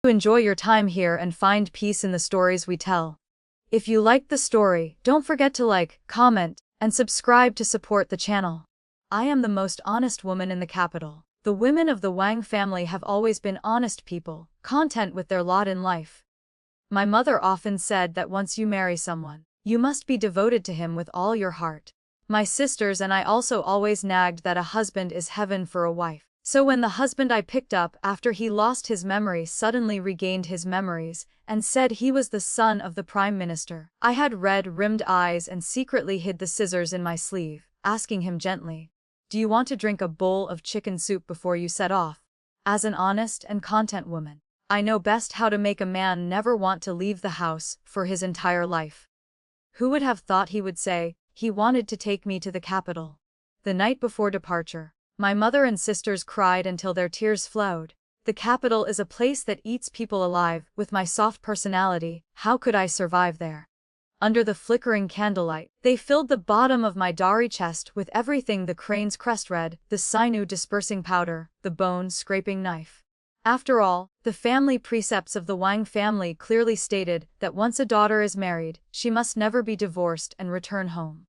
to enjoy your time here and find peace in the stories we tell. If you liked the story, don't forget to like, comment, and subscribe to support the channel. I am the most honest woman in the capital. The women of the Wang family have always been honest people, content with their lot in life. My mother often said that once you marry someone, you must be devoted to him with all your heart. My sisters and I also always nagged that a husband is heaven for a wife. So when the husband I picked up after he lost his memory suddenly regained his memories and said he was the son of the Prime Minister, I had red-rimmed eyes and secretly hid the scissors in my sleeve, asking him gently, "Do you want to drink a bowl of chicken soup before you set off?" As an honest and content woman, I know best how to make a man never want to leave the house for his entire life. Who would have thought he would say he wanted to take me to the capital? The night before departure, my mother and sisters cried until their tears flowed. The capital is a place that eats people alive. With my soft personality, how could I survive there? Under the flickering candlelight, they filled the bottom of my dowry chest with everything: the crane's crest red, the sinew dispersing powder, the bone scraping knife. After all, the family precepts of the Wang family clearly stated that once a daughter is married, she must never be divorced and return home.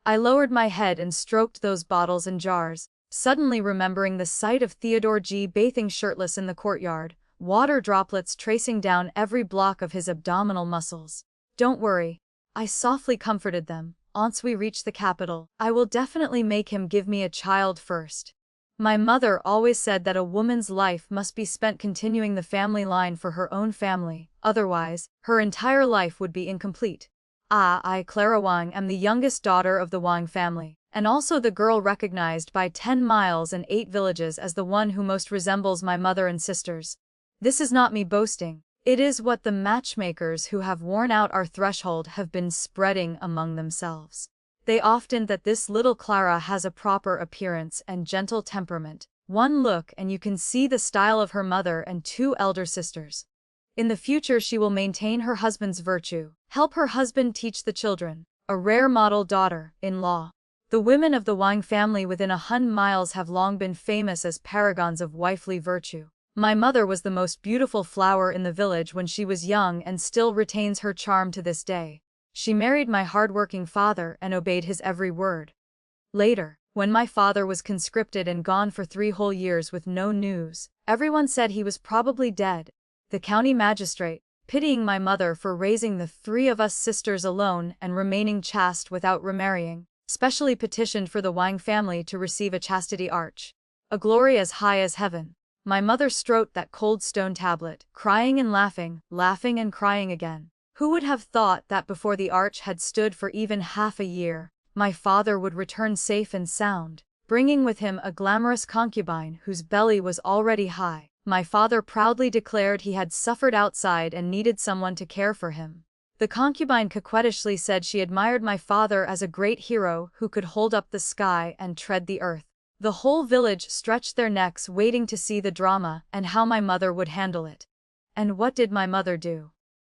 I lowered my head and stroked those bottles and jars, suddenly remembering the sight of Theodore G. bathing shirtless in the courtyard, water droplets tracing down every block of his abdominal muscles. "Don't worry," I softly comforted them. "Once we reach the capital, I will definitely make him give me a child first." My mother always said that a woman's life must be spent continuing the family line for her own family, otherwise, her entire life would be incomplete. I, Clara Wang, am the youngest daughter of the Wang family, and also the girl recognized by 10 miles and 8 villages as the one who most resembles my mother and sisters. This is not me boasting. It is what the matchmakers who have worn out our threshold have been spreading among themselves. They often that this little Clara has a proper appearance and gentle temperament. One look and you can see the style of her mother and 2 elder sisters. In the future she will maintain her husband's virtue, help her husband teach the children, a rare model daughter-in-law. The women of the Wang family within 100 miles have long been famous as paragons of wifely virtue. My mother was the most beautiful flower in the village when she was young and still retains her charm to this day. She married my hard-working father and obeyed his every word. Later, when my father was conscripted and gone for 3 whole years with no news, everyone said he was probably dead. The county magistrate, pitying my mother for raising the 3 of us sisters alone and remaining chaste without remarrying, specially petitioned for the Wang family to receive a chastity arch, a glory as high as heaven. My mother stroked that cold stone tablet, crying and laughing, laughing and crying again. Who would have thought that before the arch had stood for even half a year, my father would return safe and sound, bringing with him a glamorous concubine whose belly was already high. My father proudly declared he had suffered outside and needed someone to care for him. The concubine coquettishly said she admired my father as a great hero who could hold up the sky and tread the earth. The whole village stretched their necks waiting to see the drama and how my mother would handle it. And what did my mother do?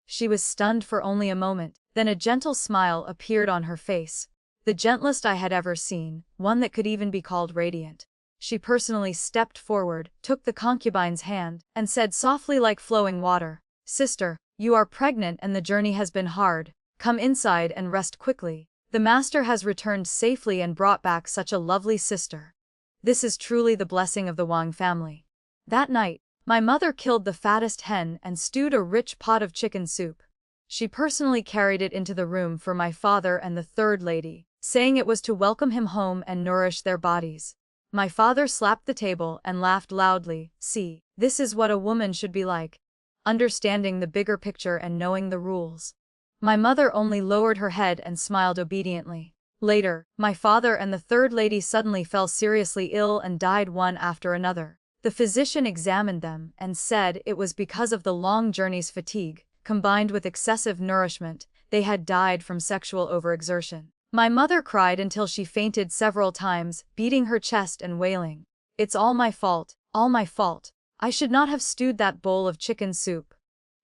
She was stunned for only a moment, then a gentle smile appeared on her face. The gentlest I had ever seen, one that could even be called radiant. She personally stepped forward, took the concubine's hand, and said softly like flowing water, "Sister, you are pregnant and the journey has been hard. Come inside and rest quickly. The master has returned safely and brought back such a lovely sister." This is truly the blessing of the Wang family. That night, my mother killed the fattest hen and stewed a rich pot of chicken soup. She personally carried it into the room for my father and the 3rd lady, saying it was to welcome him home and nourish their bodies. My father slapped the table and laughed loudly. "See, this is what a woman should be like. Understanding the bigger picture and knowing the rules." My mother only lowered her head and smiled obediently. Later, my father and the 3rd lady suddenly fell seriously ill and died one after another. The physician examined them and said it was because of the long journey's fatigue, combined with excessive nourishment. They had died from sexual overexertion. My mother cried until she fainted several times, beating her chest and wailing, "It's all my fault, all my fault. I should not have stewed that bowl of chicken soup."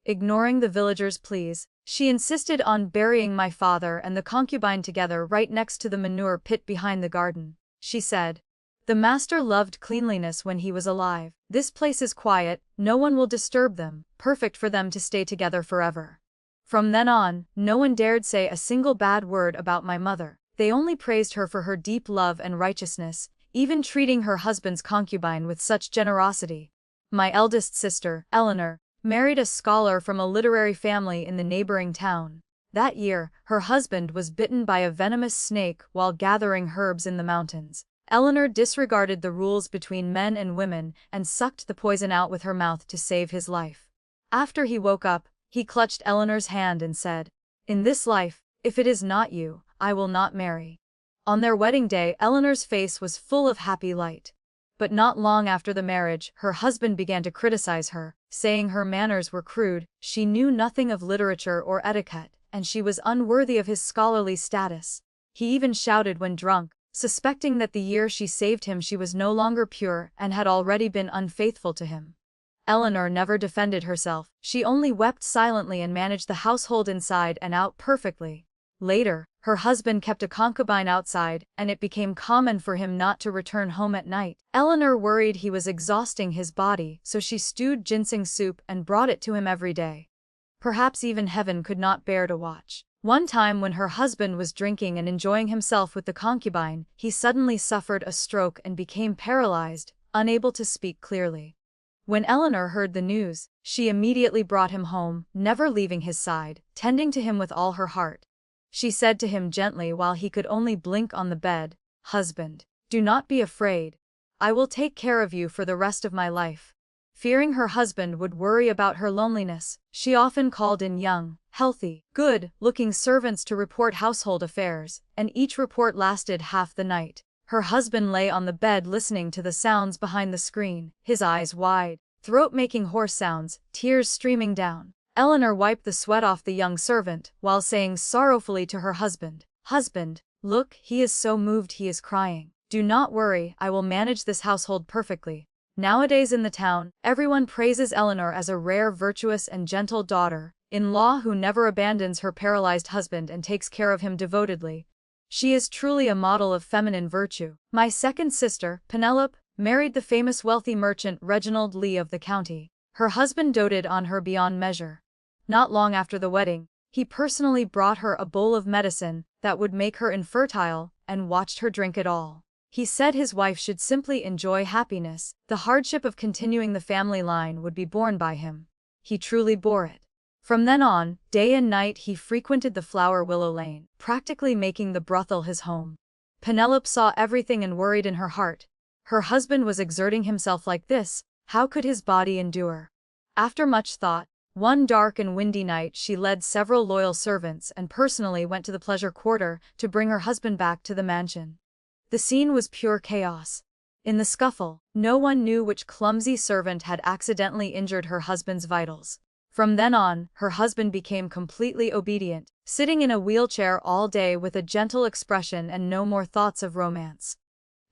Ignoring the villagers' pleas, she insisted on burying my father and the concubine together right next to the manure pit behind the garden. She said, The master loved cleanliness when he was alive. This place is quiet, no one will disturb them, perfect for them to stay together forever. From then on, no one dared say a single bad word about my mother. They only praised her for her deep love and righteousness, even treating her husband's concubine with such generosity. My eldest sister, Eleanor, married a scholar from a literary family in the neighboring town. That year, her husband was bitten by a venomous snake while gathering herbs in the mountains. Eleanor disregarded the rules between men and women and sucked the poison out with her mouth to save his life. After he woke up, he clutched Eleanor's hand and said, "In this life, if it is not you, I will not marry." On their wedding day, Eleanor's face was full of happy light. But not long after the marriage, her husband began to criticize her, saying her manners were crude, she knew nothing of literature or etiquette, and she was unworthy of his scholarly status. He even shouted when drunk, suspecting that the year she saved him she was no longer pure and had already been unfaithful to him. Eleanor never defended herself, she only wept silently and managed the household inside and out perfectly. Later, her husband kept a concubine outside, and it became common for him not to return home at night. Eleanor worried he was exhausting his body, so she stewed ginseng soup and brought it to him every day. Perhaps even heaven could not bear to watch. One time when her husband was drinking and enjoying himself with the concubine, he suddenly suffered a stroke and became paralyzed, unable to speak clearly. When Eleanor heard the news, she immediately brought him home, never leaving his side, tending to him with all her heart. She said to him gently while he could only blink on the bed, "Husband, do not be afraid. I will take care of you for the rest of my life." Fearing her husband would worry about her loneliness, she often called in young, healthy, good-looking servants to report household affairs, and each report lasted half the night. Her husband lay on the bed listening to the sounds behind the screen, his eyes wide, throat making hoarse sounds, tears streaming down. Eleanor wiped the sweat off the young servant, while saying sorrowfully to her husband, "Husband, look, he is so moved he is crying. Do not worry, I will manage this household perfectly." Nowadays in the town, everyone praises Eleanor as a rare, virtuous and gentle daughter-in-law who never abandons her paralyzed husband and takes care of him devotedly. She is truly a model of feminine virtue. My second sister, Penelope, married the famous wealthy merchant Reginald Lee of the county. Her husband doted on her beyond measure. Not long after the wedding, he personally brought her a bowl of medicine that would make her infertile and watched her drink it all. He said his wife should simply enjoy happiness. The hardship of continuing the family line would be borne by him. He truly bore it. From then on, day and night he frequented the Flower Willow Lane, practically making the brothel his home. Penelope saw everything and worried in her heart. Her husband was exerting himself like this, how could his body endure? After much thought, one dark and windy night she led several loyal servants and personally went to the pleasure quarter to bring her husband back to the mansion. The scene was pure chaos. In the scuffle, no one knew which clumsy servant had accidentally injured her husband's vitals. From then on, her husband became completely obedient, sitting in a wheelchair all day with a gentle expression and no more thoughts of romance.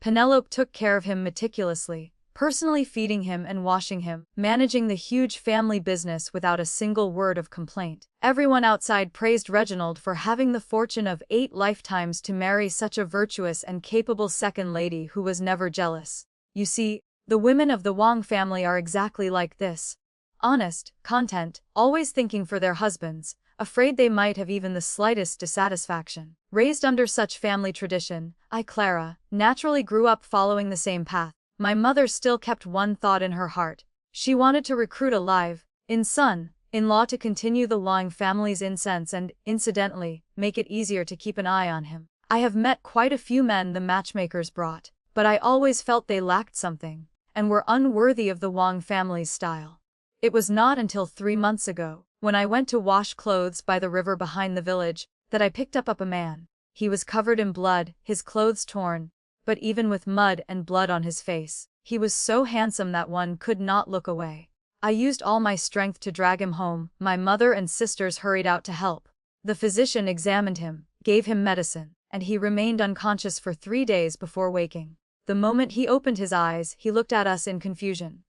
Penelope took care of him meticulously, personally feeding him and washing him, managing the huge family business without a single word of complaint. Everyone outside praised Reginald for having the fortune of 8 lifetimes to marry such a virtuous and capable second lady who was never jealous. You see, the women of the Wang family are exactly like this. Honest, content, always thinking for their husbands, afraid they might have even the slightest dissatisfaction. Raised under such family tradition, I, Clara, naturally grew up following the same path. My mother still kept one thought in her heart. She wanted to recruit a live-in son-in-law to continue the Long family's incense and, incidentally, make it easier to keep an eye on him. I have met quite a few men the matchmakers brought, but I always felt they lacked something, and were unworthy of the Wang family's style. It was not until 3 months ago, when I went to wash clothes by the river behind the village, that I picked up a man. He was covered in blood, his clothes torn, but even with mud and blood on his face, he was so handsome that one could not look away. I used all my strength to drag him home. My mother and sisters hurried out to help. The physician examined him, gave him medicine, and he remained unconscious for 3 days before waking. The moment he opened his eyes, he looked at us in confusion.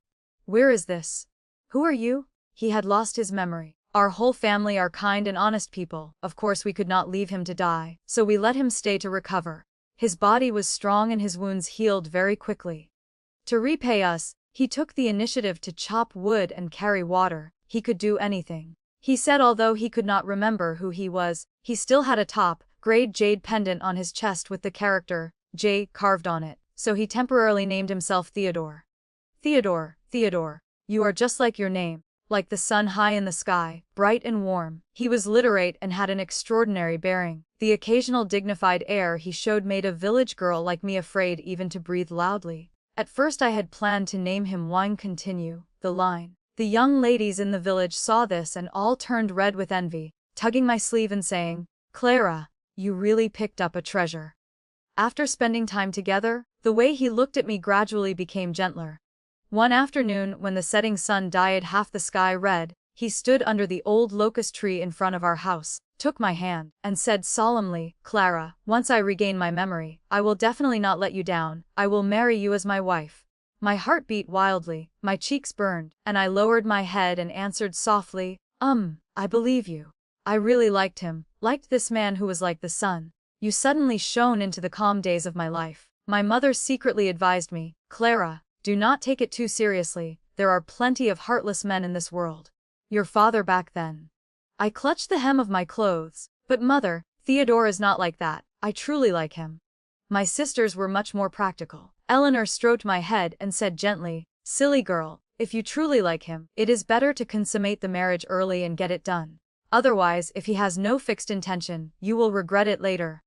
"Where is this? Who are you?" He had lost his memory. Our whole family are kind and honest people. Of course we could not leave him to die, so we let him stay to recover. His body was strong and his wounds healed very quickly. To repay us, he took the initiative to chop wood and carry water. He could do anything. He said although he could not remember who he was, he still had a top-grade jade pendant on his chest with the character J carved on it, so he temporarily named himself Theodore. Theodore, Theodore, you are just like your name, like the sun high in the sky, bright and warm. He was literate and had an extraordinary bearing. The occasional dignified air he showed made a village girl like me afraid even to breathe loudly. At first I had planned to name him Wine Continue, the line. The young ladies in the village saw this and all turned red with envy, tugging my sleeve and saying, "Clara, you really picked up a treasure." After spending time together, the way he looked at me gradually became gentler. One afternoon, when the setting sun dyed half the sky red, he stood under the old locust tree in front of our house, took my hand, and said solemnly, "Clara, once I regain my memory, I will definitely not let you down. I will marry you as my wife." My heart beat wildly, my cheeks burned, and I lowered my head and answered softly, I believe you. I really liked him, liked this man who was like the sun. You suddenly shone into the calm days of my life. My mother secretly advised me, "Clara, do not take it too seriously, there are plenty of heartless men in this world." Your father back then. I clutched the hem of my clothes. But mother, Theodore is not like that, I truly like him. My sisters were much more practical. Eleanor stroked my head and said gently, "Silly girl, if you truly like him, it is better to consummate the marriage early and get it done. Otherwise, if he has no fixed intention, you will regret it later."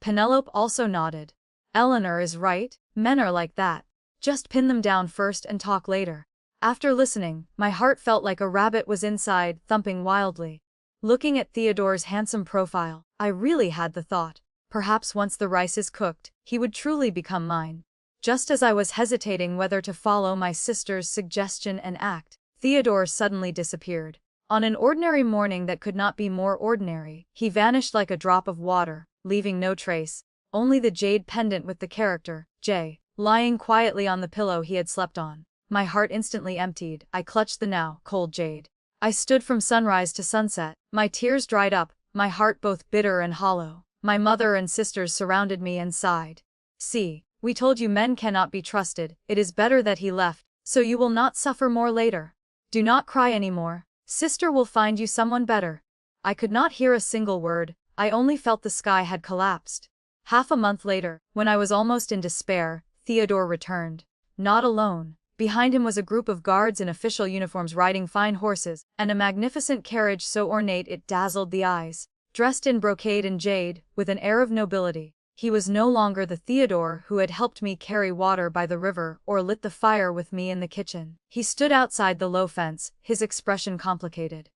Penelope also nodded. Eleanor is right, men are like that. Just pin them down first and talk later. After listening, my heart felt like a rabbit was inside, thumping wildly. Looking at Theodore's handsome profile, I really had the thought, perhaps once the rice is cooked, he would truly become mine. Just as I was hesitating whether to follow my sister's suggestion and act, Theodore suddenly disappeared. On an ordinary morning that could not be more ordinary, he vanished like a drop of water, leaving no trace, only the jade pendant with the character J lying quietly on the pillow he had slept on. My heart instantly emptied. I clutched the now cold jade. I stood from sunrise to sunset. My tears dried up, my heart both bitter and hollow. My mother and sisters surrounded me and sighed. "See, we told you men cannot be trusted. It is better that he left, so you will not suffer more later. Do not cry anymore. Sister will find you someone better." I could not hear a single word. I only felt the sky had collapsed. Half a month later, when I was almost in despair, Theodore returned. Not alone. Behind him was a group of guards in official uniforms riding fine horses, and a magnificent carriage so ornate it dazzled the eyes. Dressed in brocade and jade, with an air of nobility, he was no longer the Theodore who had helped me carry water by the river or lit the fire with me in the kitchen. He stood outside the low fence, his expression complicated.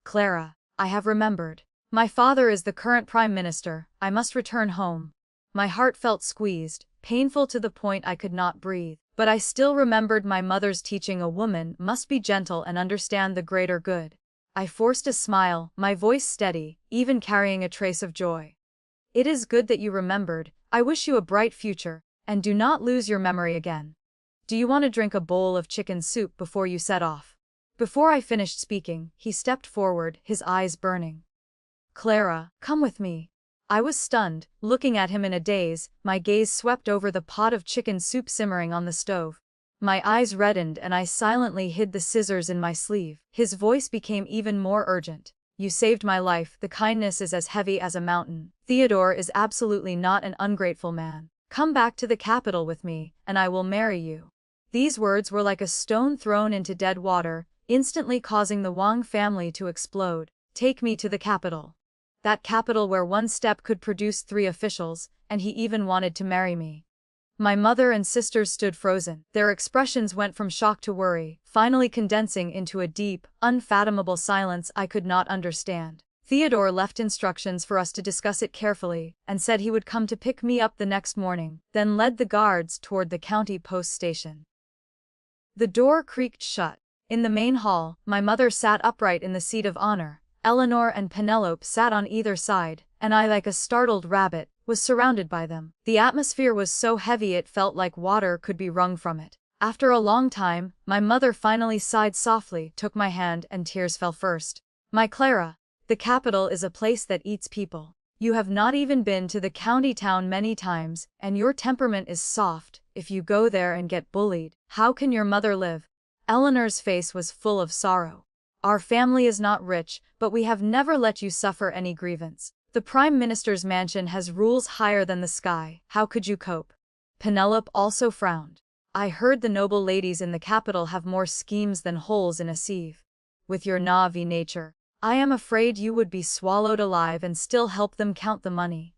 "Clara, I have remembered. My father is the current Prime Minister. I must return home." My heart felt squeezed, painful to the point I could not breathe, but I still remembered my mother's teaching: a woman must be gentle and understand the greater good. I forced a smile, my voice steady, even carrying a trace of joy. "It is good that you remembered. I wish you a bright future, and do not lose your memory again. Do you want to drink a bowl of chicken soup before you set off?" Before I finished speaking, he stepped forward, his eyes burning. "Clara, come with me." I was stunned, looking at him in a daze. My gaze swept over the pot of chicken soup simmering on the stove. My eyes reddened and I silently hid the scissors in my sleeve. His voice became even more urgent. "You saved my life. The kindness is as heavy as a mountain. Theodore is absolutely not an ungrateful man. Come back to the capital with me, and I will marry you." These words were like a stone thrown into dead water, instantly causing the Wang family to explode. Take me to the capital. That capital where one step could produce 3 officials, and he even wanted to marry me. My mother and sisters stood frozen. Their expressions went from shock to worry, finally condensing into a deep, unfathomable silence I could not understand. Theodore left instructions for us to discuss it carefully, and said he would come to pick me up the next morning, then led the guards toward the county post station. The door creaked shut. In the main hall, my mother sat upright in the seat of honor. Eleanor and Penelope sat on either side, and I, like a startled rabbit, was surrounded by them. The atmosphere was so heavy it felt like water could be wrung from it. After a long time, my mother finally sighed softly, took my hand, and tears fell first. "My Clara, the capital is a place that eats people. You have not even been to the county town many times, and your temperament is soft. If you go there and get bullied, how can your mother live? Eleanor's face was full of sorrow. Our family is not rich, but we have never let you suffer any grievance. The Prime Minister's mansion has rules higher than the sky. How could you cope? Penelope also frowned. I heard the noble ladies in the capital have more schemes than holes in a sieve. With your naive nature, I am afraid you would be swallowed alive and still help them count the money.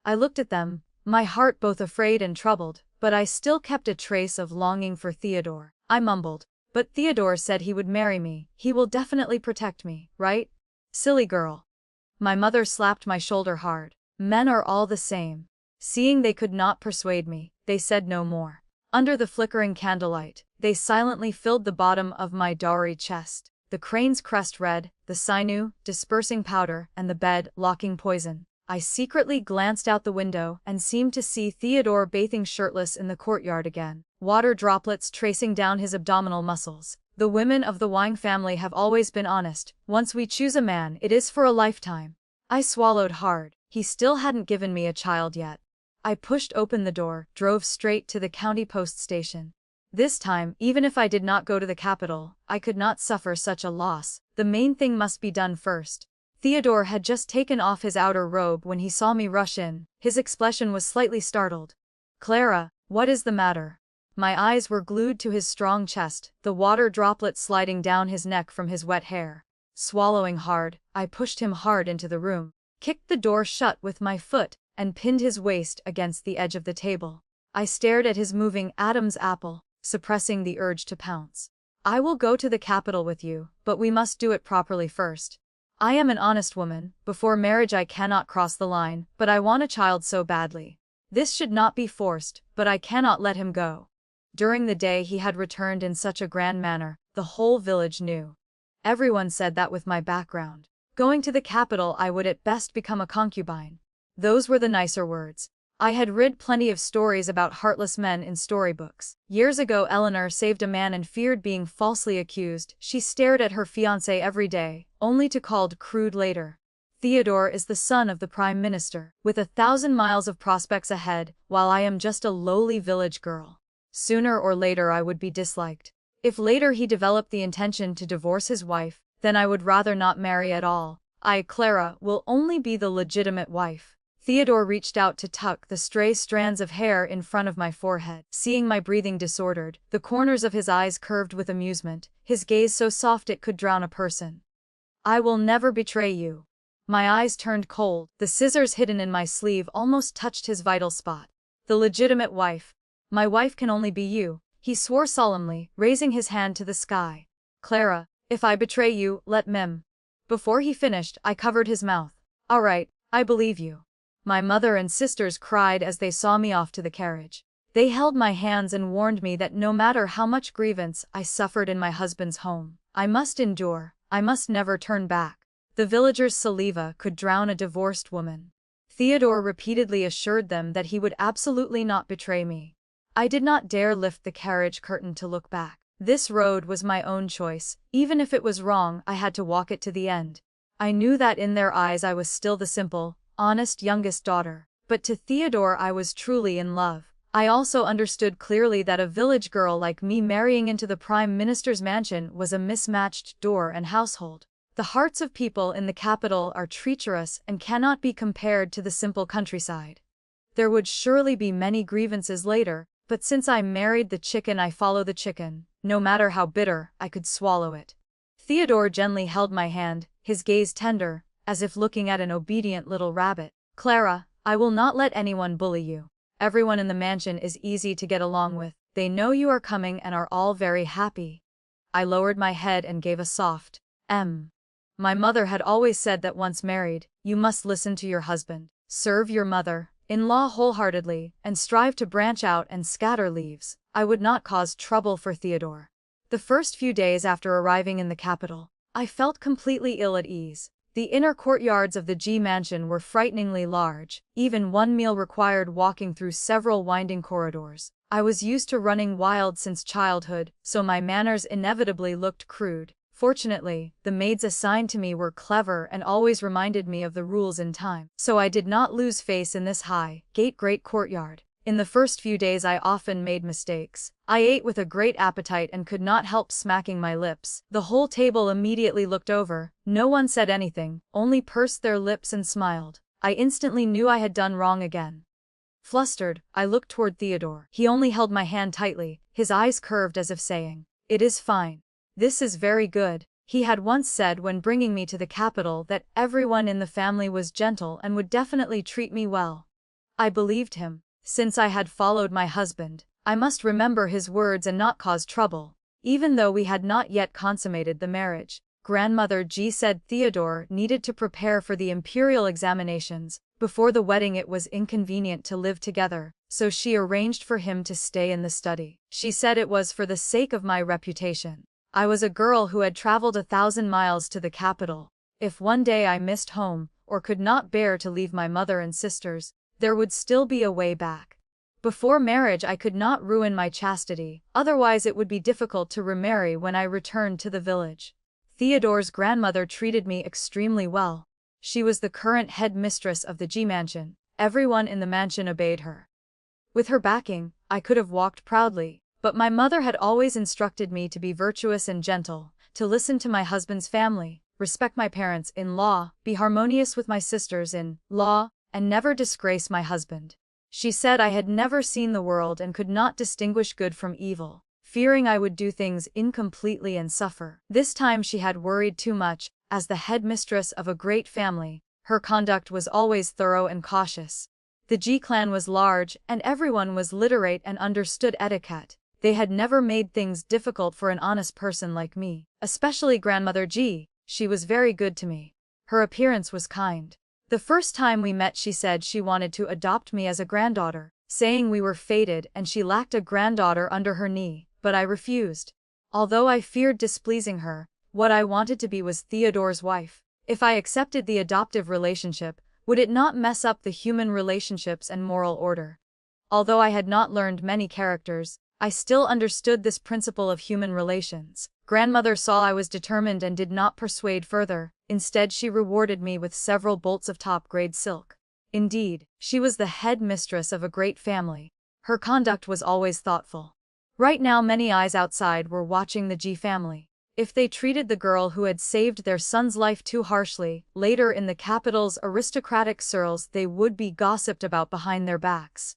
I looked at them, my heart both afraid and troubled, but I still kept a trace of longing for Theodore. I mumbled, but Theodore said he would marry me. He will definitely protect me, right? Silly girl. My mother slapped my shoulder hard. Men are all the same. Seeing they could not persuade me, they said no more. Under the flickering candlelight, they silently filled the bottom of my dowry chest. The crane's crest red, the sinew, dispersing powder, and the bed, locking poison. I secretly glanced out the window and seemed to see Theodore bathing shirtless in the courtyard again, water droplets tracing down his abdominal muscles. The women of the Wang family have always been honest. Once we choose a man, it is for a lifetime. I swallowed hard. He still hadn't given me a child yet. I pushed open the door, drove straight to the county post station. This time, even if I did not go to the capital, I could not suffer such a loss. The main thing must be done first. Theodore had just taken off his outer robe when he saw me rush in. His expression was slightly startled. Clara, what is the matter? My eyes were glued to his strong chest, the water droplets sliding down his neck from his wet hair. Swallowing hard, I pushed him hard into the room, kicked the door shut with my foot, and pinned his waist against the edge of the table. I stared at his moving Adam's apple, suppressing the urge to pounce. I will go to the capital with you, but we must do it properly first. I am an honest woman. Before marriage I cannot cross the line, but I want a child so badly. This should not be forced, but I cannot let him go. During the day he had returned in such a grand manner, the whole village knew. Everyone said that with my background, going to the capital I would at best become a concubine. Those were the nicer words. I had read plenty of stories about heartless men in storybooks. Years ago Eleanor saved a man and feared being falsely accused. She stared at her fiancé every day, only to called crude later. Theodore is the son of the Prime Minister, with 1,000 miles of prospects ahead, while I am just a lowly village girl. Sooner or later I would be disliked. If later he developed the intention to divorce his wife, then I would rather not marry at all. I, Clara, will only be the legitimate wife. Theodore reached out to tuck the stray strands of hair in front of my forehead. Seeing my breathing disordered, the corners of his eyes curved with amusement, his gaze so soft it could drown a person. I will never betray you. My eyes turned cold. The scissors hidden in my sleeve almost touched his vital spot. The legitimate wife. My wife can only be you, he swore solemnly, raising his hand to the sky. Clara, if I betray you, let Mem. Before he finished, I covered his mouth. All right, I believe you. My mother and sisters cried as they saw me off to the carriage. They held my hands and warned me that no matter how much grievance I suffered in my husband's home, I must endure, I must never turn back. The villagers' saliva could drown a divorced woman. Theodore repeatedly assured them that he would absolutely not betray me. I did not dare lift the carriage curtain to look back. This road was my own choice. Even if it was wrong, I had to walk it to the end. I knew that in their eyes I was still the simple, honest youngest daughter, but to Theodore I was truly in love. I also understood clearly that a village girl like me marrying into the Prime Minister's mansion was a mismatched door and household. The hearts of people in the capital are treacherous and cannot be compared to the simple countryside. There would surely be many grievances later, but since I married the chicken I follow the chicken, no matter how bitter, I could swallow it. Theodore gently held my hand, his gaze tender, as if looking at an obedient little rabbit. Clara, I will not let anyone bully you. Everyone in the mansion is easy to get along with. They know you are coming and are all very happy. I lowered my head and gave a soft, My mother had always said that once married, you must listen to your husband, serve your mother-in-law wholeheartedly, and strive to branch out and scatter leaves. I would not cause trouble for Theodore. The first few days after arriving in the capital, I felt completely ill at ease. The inner courtyards of the G mansion were frighteningly large. Even one meal required walking through several winding corridors. I was used to running wild since childhood, so my manners inevitably looked crude. Fortunately, the maids assigned to me were clever and always reminded me of the rules in time, so I did not lose face in this great courtyard. In the first few days I often made mistakes. I ate with a great appetite and could not help smacking my lips. The whole table immediately looked over. No one said anything, only pursed their lips and smiled. I instantly knew I had done wrong again. Flustered, I looked toward Theodore. He only held my hand tightly, his eyes curved as if saying, "It is fine. This is very good." He had once said when bringing me to the capital that everyone in the family was gentle and would definitely treat me well. I believed him. Since I had followed my husband, I must remember his words and not cause trouble. Even though we had not yet consummated the marriage, Grandmother G said Theodore needed to prepare for the imperial examinations. Before the wedding it was inconvenient to live together, so she arranged for him to stay in the study. She said it was for the sake of my reputation. I was a girl who had traveled 1,000 miles to the capital. If one day I missed home, or could not bear to leave my mother and sisters, there would still be a way back. Before marriage I could not ruin my chastity, otherwise it would be difficult to remarry when I returned to the village. Theodore's grandmother treated me extremely well. She was the current head mistress of the G mansion. Everyone in the mansion obeyed her. With her backing, I could have walked proudly, but my mother had always instructed me to be virtuous and gentle, to listen to my husband's family, respect my parents-in-law, be harmonious with my sisters-in-law, and never disgrace my husband. She said I had never seen the world and could not distinguish good from evil, fearing I would do things incompletely and suffer. This time she had worried too much. As the head mistress of a great family, her conduct was always thorough and cautious. The G clan was large, and everyone was literate and understood etiquette. They had never made things difficult for an honest person like me, especially Grandmother G. She was very good to me. Her appearance was kind. The first time we met she said she wanted to adopt me as a granddaughter, saying we were fated and she lacked a granddaughter under her knee, but I refused. Although I feared displeasing her, what I wanted to be was Theodore's wife. If I accepted the adoptive relationship, would it not mess up the human relationships and moral order? Although I had not learned many characters, I still understood this principle of human relations. Grandmother saw I was determined and did not persuade further. Instead she rewarded me with several bolts of top-grade silk. Indeed, she was the head mistress of a great family. Her conduct was always thoughtful. Right now many eyes outside were watching the G family. If they treated the girl who had saved their son's life too harshly, later in the capital's aristocratic circles they would be gossiped about behind their backs.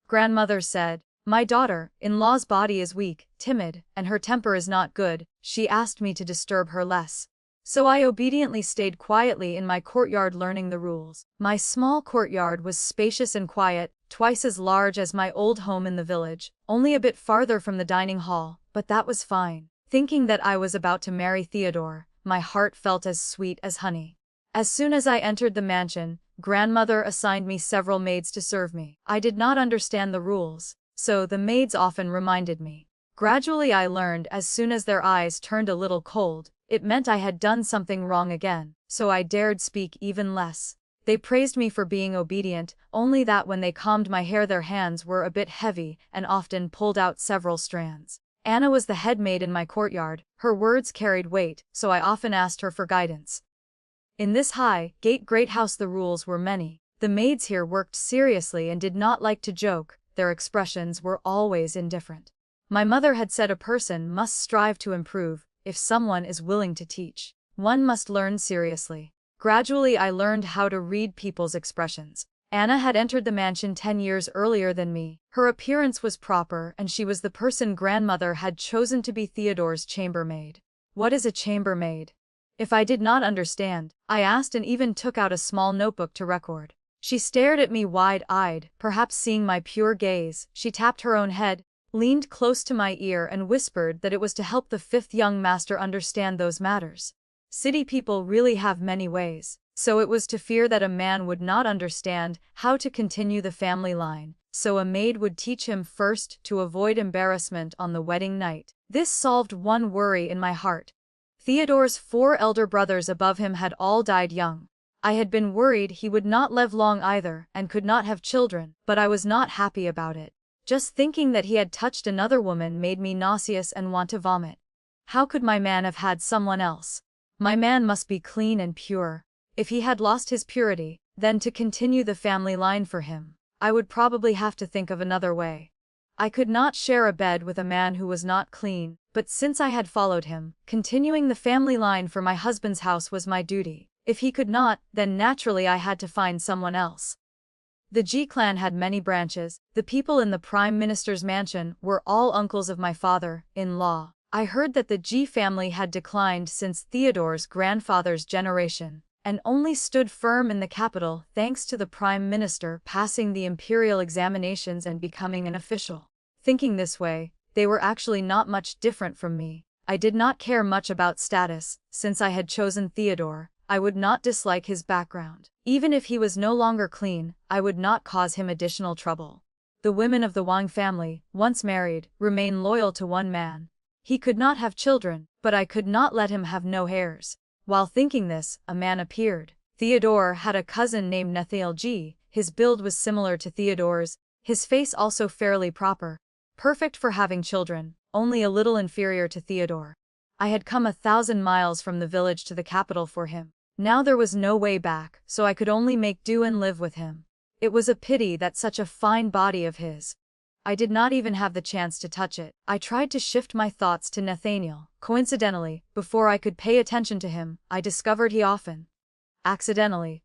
Grandmother said, "My daughter-in-law's body is weak, timid, and her temper is not good." She asked me to disturb her less. So I obediently stayed quietly in my courtyard learning the rules. My small courtyard was spacious and quiet, twice as large as my old home in the village, only a bit farther from the dining hall, but that was fine. Thinking that I was about to marry Theodore, my heart felt as sweet as honey. As soon as I entered the mansion, Grandmother assigned me several maids to serve me. I did not understand the rules, so the maids often reminded me. Gradually I learned as soon as their eyes turned a little cold, it meant I had done something wrong again, so I dared speak even less. They praised me for being obedient, only that when they combed my hair their hands were a bit heavy and often pulled out several strands. Anna was the head maid in my courtyard. Her words carried weight, so I often asked her for guidance. In this great house the rules were many. The maids here worked seriously and did not like to joke. Their expressions were always indifferent. My mother had said a person must strive to improve. If someone is willing to teach, one must learn seriously. Gradually I learned how to read people's expressions. Anna had entered the mansion 10 years earlier than me. Her appearance was proper and she was the person Grandmother had chosen to be Theodore's chambermaid. What is a chambermaid? If I did not understand, I asked and even took out a small notebook to record. She stared at me wide-eyed, perhaps seeing my pure gaze. She tapped her own head, leaned close to my ear and whispered that it was to help the fifth young master understand those matters. City people really have many ways, so it was to fear that a man would not understand how to continue the family line, so a maid would teach him first to avoid embarrassment on the wedding night. This solved one worry in my heart. Theodore's 4 elder brothers above him had all died young. I had been worried he would not live long either and could not have children, but I was not happy about it. Just thinking that he had touched another woman made me nauseous and want to vomit. How could my man have had someone else? My man must be clean and pure. If he had lost his purity, then to continue the family line for him, I would probably have to think of another way. I could not share a bed with a man who was not clean, but since I had followed him, continuing the family line for my husband's house was my duty. If he could not, then naturally I had to find someone else. The G clan had many branches. The people in the Prime Minister's mansion were all uncles of my father-in-law. I heard that the G family had declined since Theodore's grandfather's generation, and only stood firm in the capital thanks to the Prime Minister passing the imperial examinations and becoming an official. Thinking this way, they were actually not much different from me. I did not care much about status. Since I had chosen Theodore, I would not dislike his background. Even if he was no longer clean, I would not cause him additional trouble. The women of the Wang family, once married, remain loyal to one man. He could not have children, but I could not let him have no heirs. While thinking this, a man appeared. Theodore had a cousin named Nathaniel G. His build was similar to Theodore's, his face also fairly proper. Perfect for having children, only a little inferior to Theodore. I had come 1,000 miles from the village to the capital for him. Now there was no way back, so I could only make do and live with him. It was a pity that such a fine body of his. I did not even have the chance to touch it. I tried to shift my thoughts to Nathaniel. Coincidentally, before I could pay attention to him, I discovered he often, accidentally,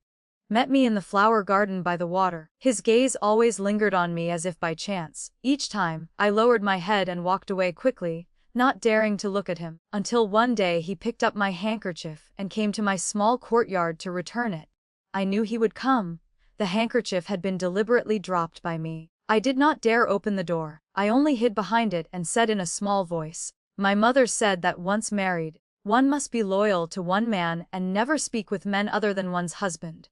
met me in the flower garden by the water. His gaze always lingered on me as if by chance. Each time, I lowered my head and walked away quickly, not daring to look at him, until one day he picked up my handkerchief and came to my small courtyard to return it. I knew he would come. The handkerchief had been deliberately dropped by me. I did not dare open the door. I only hid behind it and said in a small voice, "My mother said that once married, one must be loyal to one man and never speak with men other than one's husband."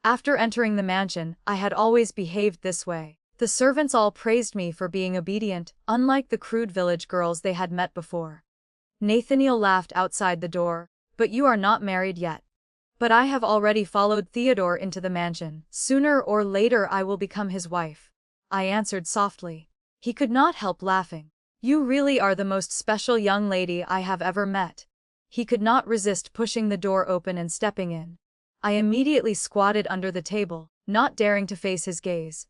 After entering the mansion, I had always behaved this way. The servants all praised me for being obedient, unlike the crude village girls they had met before. Nathaniel laughed outside the door. "But you are not married yet." "But I have already followed Theodore into the mansion. Sooner or later I will become his wife," I answered softly. He could not help laughing. "You really are the most special young lady I have ever met." He could not resist pushing the door open and stepping in. I immediately squatted under the table, not daring to face his gaze.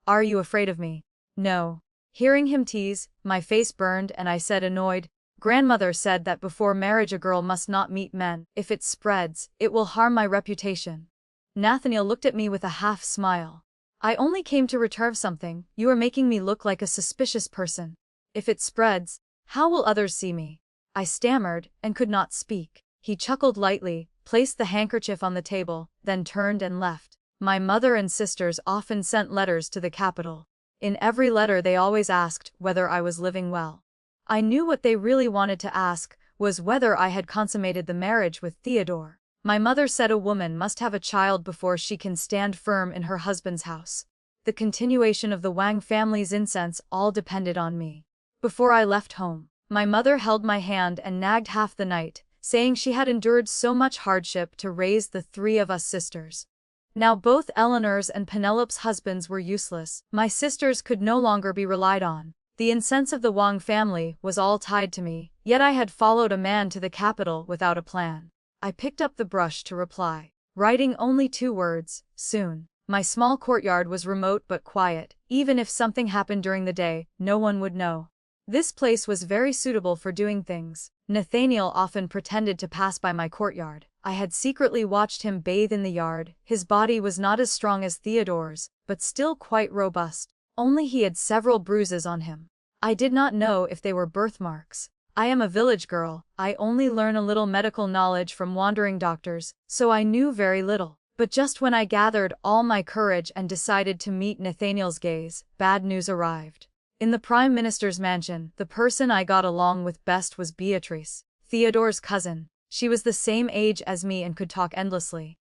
"Are you afraid of me?" "No." Hearing him tease, my face burned and I said annoyed, "Grandmother said that before marriage a girl must not meet men. If it spreads, it will harm my reputation." Nathaniel looked at me with a half smile. "I only came to retrieve something. You are making me look like a suspicious person. If it spreads, how will others see me?" I stammered and could not speak. He chuckled lightly, placed the handkerchief on the table, then turned and left. My mother and sisters often sent letters to the capital. In every letter they always asked whether I was living well. I knew what they really wanted to ask was whether I had consummated the marriage with Theodore. My mother said a woman must have a child before she can stand firm in her husband's house. The continuation of the Wang family's incense all depended on me. Before I left home, my mother held my hand and nagged half the night, saying she had endured so much hardship to raise the three of us sisters. Now both Eleanor's and Penelope's husbands were useless. My sisters could no longer be relied on. The incense of the Wang family was all tied to me, yet I had followed a man to the capital without a plan. I picked up the brush to reply, writing only 2 words, "Soon." My small courtyard was remote but quiet. Even if something happened during the day, no one would know. This place was very suitable for doing things. Nathaniel often pretended to pass by my courtyard. I had secretly watched him bathe in the yard. His body was not as strong as Theodore's, but still quite robust. Only he had several bruises on him. I did not know if they were birthmarks. I am a village girl. I only learn a little medical knowledge from wandering doctors, so I knew very little. But just when I gathered all my courage and decided to meet Nathaniel's gaze, bad news arrived. In the Prime Minister's mansion, the person I got along with best was Beatrice, Theodore's cousin. She was the same age as me and could talk endlessly.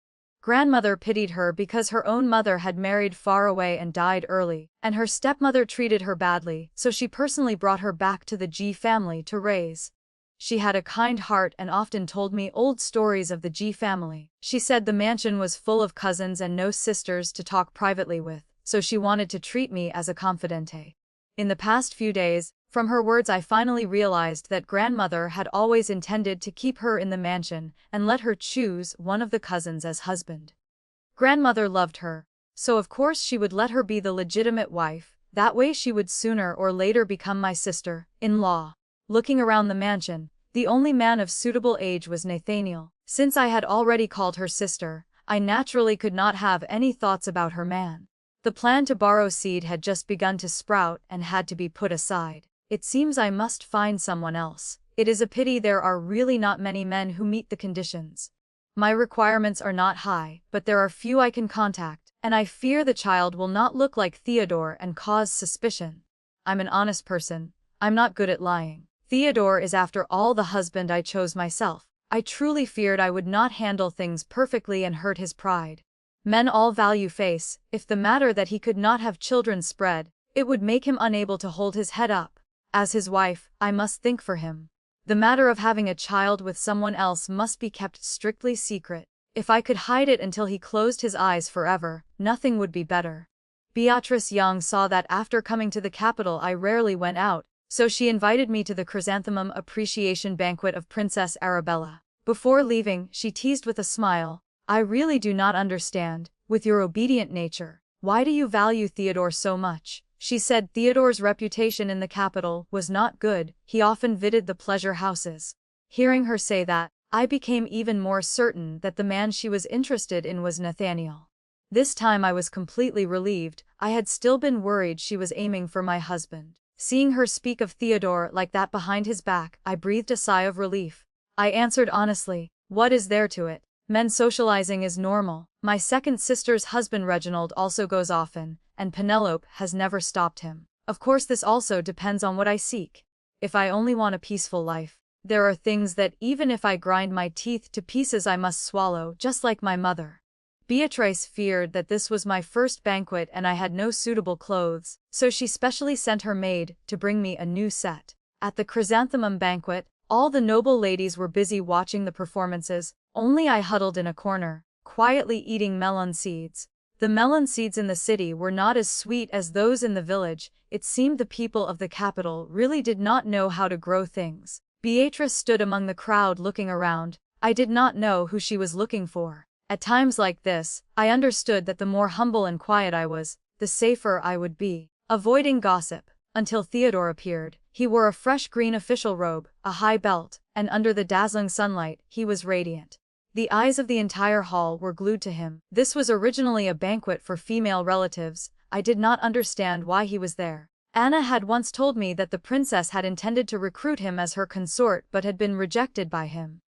Grandmother pitied her because her own mother had married far away and died early, and her stepmother treated her badly, so she personally brought her back to the G family to raise. She had a kind heart and often told me old stories of the G family. She said the mansion was full of cousins and no sisters to talk privately with, so she wanted to treat me as a confidante. In the past few days, From her words I finally realized that grandmother had always intended to keep her in the mansion and let her choose one of the cousins as husband. Grandmother loved her, so of course she would let her be the legitimate wife, that way she would sooner or later become my sister-in-law. Looking around the mansion, the only man of suitable age was Nathaniel. Since I had already called her sister, I naturally could not have any thoughts about her man. The plan to borrow seed had just begun to sprout and had to be put aside. It seems I must find someone else. It is a pity there are really not many men who meet the conditions. My requirements are not high, but there are few I can contact, and I fear the child will not look like Theodore and cause suspicion. I'm an honest person. I'm not good at lying. Theodore is after all the husband I chose myself. I truly feared I would not handle things perfectly and hurt his pride. Men all value face. If the matter that he could not have children spread, it would make him unable to hold his head up. As his wife, I must think for him. The matter of having a child with someone else must be kept strictly secret. If I could hide it until he closed his eyes forever, nothing would be better. Beatrice Young saw that after coming to the capital I rarely went out, so she invited me to the chrysanthemum appreciation banquet of Princess Arabella. Before leaving, she teased with a smile, "I really do not understand, with your obedient nature, why do you value Theodore so much?" She said Theodore's reputation in the capital was not good, he often visited the pleasure houses. Hearing her say that, I became even more certain that the man she was interested in was Nathaniel. This time I was completely relieved. I had still been worried she was aiming for my husband. Seeing her speak of Theodore like that behind his back, I breathed a sigh of relief. I answered honestly, "What is there to it? Men socializing is normal. My second sister's husband Reginald also goes often, and Penelope has never stopped him. Of course this also depends on what I seek. If I only want a peaceful life, there are things that even if I grind my teeth to pieces I must swallow, just like my mother." Beatrice feared that this was my first banquet and I had no suitable clothes, so she specially sent her maid to bring me a new set. At the chrysanthemum banquet, all the noble ladies were busy watching the performances, only I huddled in a corner, quietly eating melon seeds. The melon seeds in the city were not as sweet as those in the village. It seemed the people of the capital really did not know how to grow things. Beatrice stood among the crowd looking around. I did not know who she was looking for. At times like this, I understood that the more humble and quiet I was, the safer I would be. Avoiding gossip, until Theodore appeared. He wore a fresh green official robe, a high belt, and under the dazzling sunlight, he was radiant. The eyes of the entire hall were glued to him. This was originally a banquet for female relatives. I did not understand why he was there. Anna had once told me that the princess had intended to recruit him as her consort but had been rejected by him.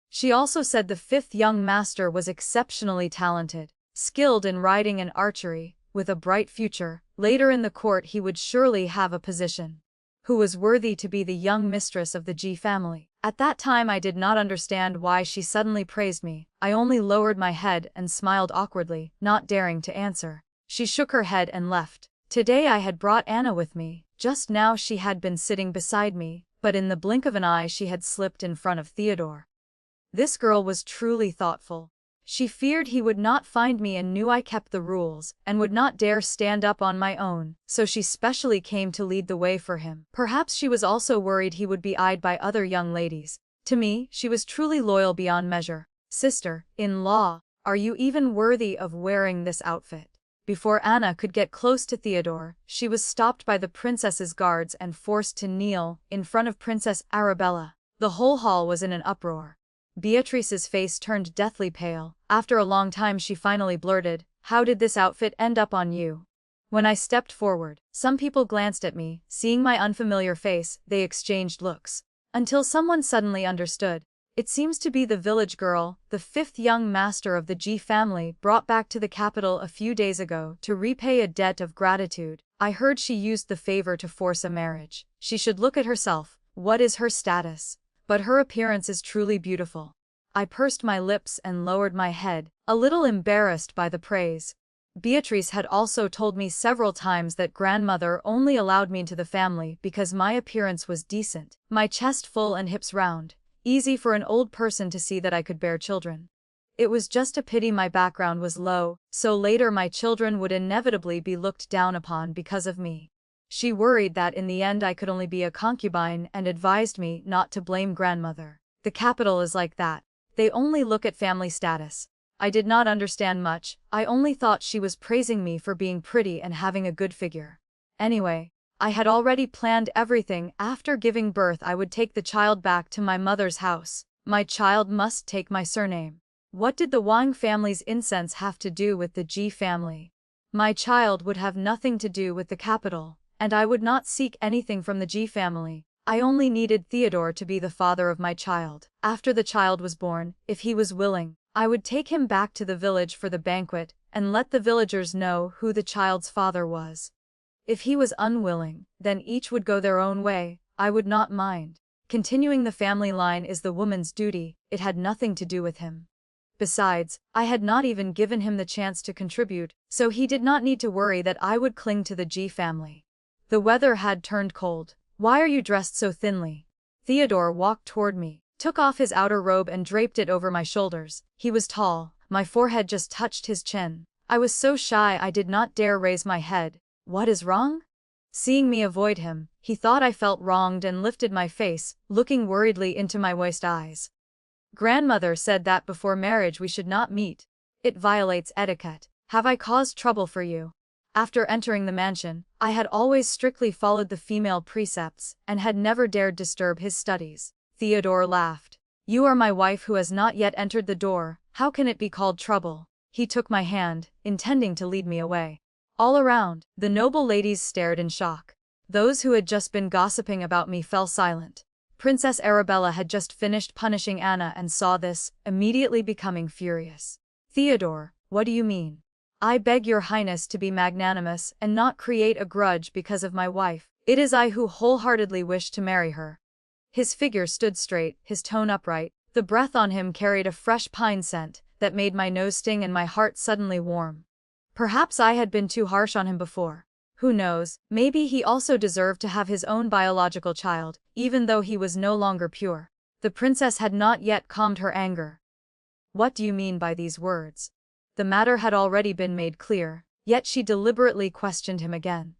She also said the fifth young master was exceptionally talented, skilled in riding and archery, with a bright future. Later in the court he would surely have a position. Who was worthy to be the young mistress of the G family. At that time I did not understand why she suddenly praised me. I only lowered my head and smiled awkwardly, not daring to answer. She shook her head and left. Today I had brought Anna with me. Just now she had been sitting beside me, but in the blink of an eye she had slipped in front of Theodore. This girl was truly thoughtful. She feared he would not find me and knew I kept the rules, and would not dare stand up on my own, so she specially came to lead the way for him. Perhaps she was also worried he would be eyed by other young ladies. To me, she was truly loyal beyond measure. "Sister-in-law, are you even worthy of wearing this outfit?" Before Anna could get close to Theodore, she was stopped by the princess's guards and forced to kneel in front of Princess Arabella. The whole hall was in an uproar. Beatrice's face turned deathly pale. After a long time she finally blurted, "How did this outfit end up on you?" When I stepped forward, some people glanced at me. Seeing my unfamiliar face, they exchanged looks. Until someone suddenly understood. It seems to be the village girl, the fifth young master of the G family, brought back to the capital a few days ago to repay a debt of gratitude. I heard she used the favor to force a marriage. She should look at herself. What is her status? But her appearance is truly beautiful. I pursed my lips and lowered my head, a little embarrassed by the praise. Beatrice had also told me several times that grandmother only allowed me into the family because my appearance was decent, my chest full and hips round. Easy for an old person to see that I could bear children. It was just a pity my background was low, so later my children would inevitably be looked down upon because of me. She worried that in the end I could only be a concubine and advised me not to blame grandmother. The capital is like that. They only look at family status. I did not understand much, I only thought she was praising me for being pretty and having a good figure. Anyway, I had already planned everything. After giving birth I would take the child back to my mother's house. My child must take my surname. What did the Wang family's incense have to do with the Ji family? My child would have nothing to do with the capital, and I would not seek anything from the Ji family. I only needed Theodore to be the father of my child. After the child was born, if he was willing, I would take him back to the village for the banquet and let the villagers know who the child's father was. If he was unwilling, then each would go their own way. I would not mind. Continuing the family line is the woman's duty, it had nothing to do with him. Besides, I had not even given him the chance to contribute, so he did not need to worry that I would cling to the Ji family. The weather had turned cold. Why are you dressed so thinly? Theodore walked toward me, took off his outer robe and draped it over my shoulders. He was tall, my forehead just touched his chin. I was so shy I did not dare raise my head. What is wrong? Seeing me avoid him, he thought I felt wronged and lifted my face, looking worriedly into my moist eyes. Grandmother said that before marriage we should not meet. It violates etiquette. Have I caused trouble for you? After entering the mansion, I had always strictly followed the female precepts and had never dared disturb his studies. Theodore laughed. You are my wife who has not yet entered the door, how can it be called trouble? He took my hand, intending to lead me away. All around, the noble ladies stared in shock. Those who had just been gossiping about me fell silent. Princess Arabella had just finished punishing Anna and saw this, immediately becoming furious. Theodore, what do you mean? I beg your highness to be magnanimous and not create a grudge because of my wife. It is I who wholeheartedly wish to marry her. His figure stood straight, his tone upright. The breath on him carried a fresh pine scent that made my nose sting and my heart suddenly warm. Perhaps I had been too harsh on him before. Who knows, maybe he also deserved to have his own biological child, even though he was no longer pure. The princess had not yet calmed her anger. What do you mean by these words? The matter had already been made clear, yet she deliberately questioned him again.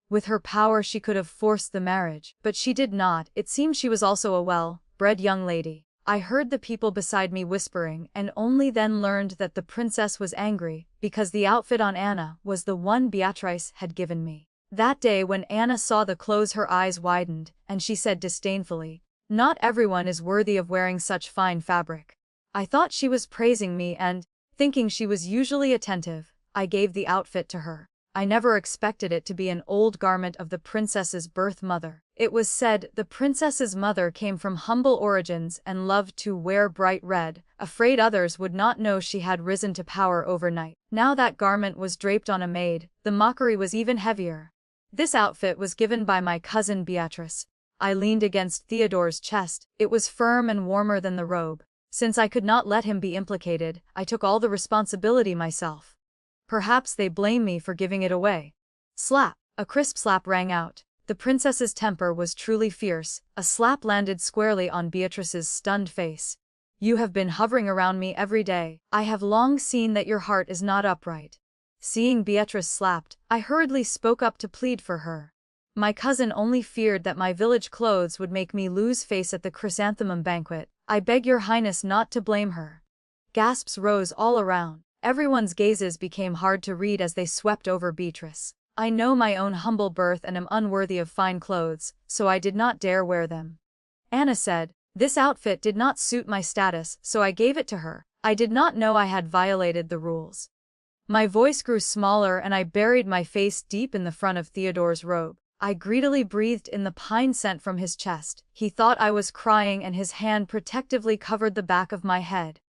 With her power she could have forced the marriage, but she did not. It seemed she was also a well-bred young lady. I heard the people beside me whispering and only then learned that the princess was angry because the outfit on Anna was the one Beatrice had given me. That day when Anna saw the clothes her eyes widened and she said disdainfully, "Not everyone is worthy of wearing such fine fabric." I thought she was praising me and, thinking she was usually attentive, I gave the outfit to her. I never expected it to be an old garment of the princess's birth mother. It was said the princess's mother came from humble origins and loved to wear bright red, afraid others would not know she had risen to power overnight. Now that garment was draped on a maid, the mockery was even heavier. This outfit was given by my cousin Beatrice. I leaned against Theodore's chest. It was firm and warmer than the robe. Since I could not let him be implicated, I took all the responsibility myself. Perhaps they blame me for giving it away. Slap! A crisp slap rang out. The princess's temper was truly fierce. A slap landed squarely on Beatrice's stunned face. You have been hovering around me every day. I have long seen that your heart is not upright. Seeing Beatrice slapped, I hurriedly spoke up to plead for her. My cousin only feared that my village clothes would make me lose face at the chrysanthemum banquet. I beg your highness not to blame her. Gasps rose all around. Everyone's gazes became hard to read as they swept over Beatrice. I know my own humble birth and am unworthy of fine clothes, so I did not dare wear them. Anna said, this outfit did not suit my status, so I gave it to her. I did not know I had violated the rules. My voice grew smaller and I buried my face deep in the front of Theodore's robe. I greedily breathed in the pine scent from his chest. He thought I was crying and his hand protectively covered the back of my head.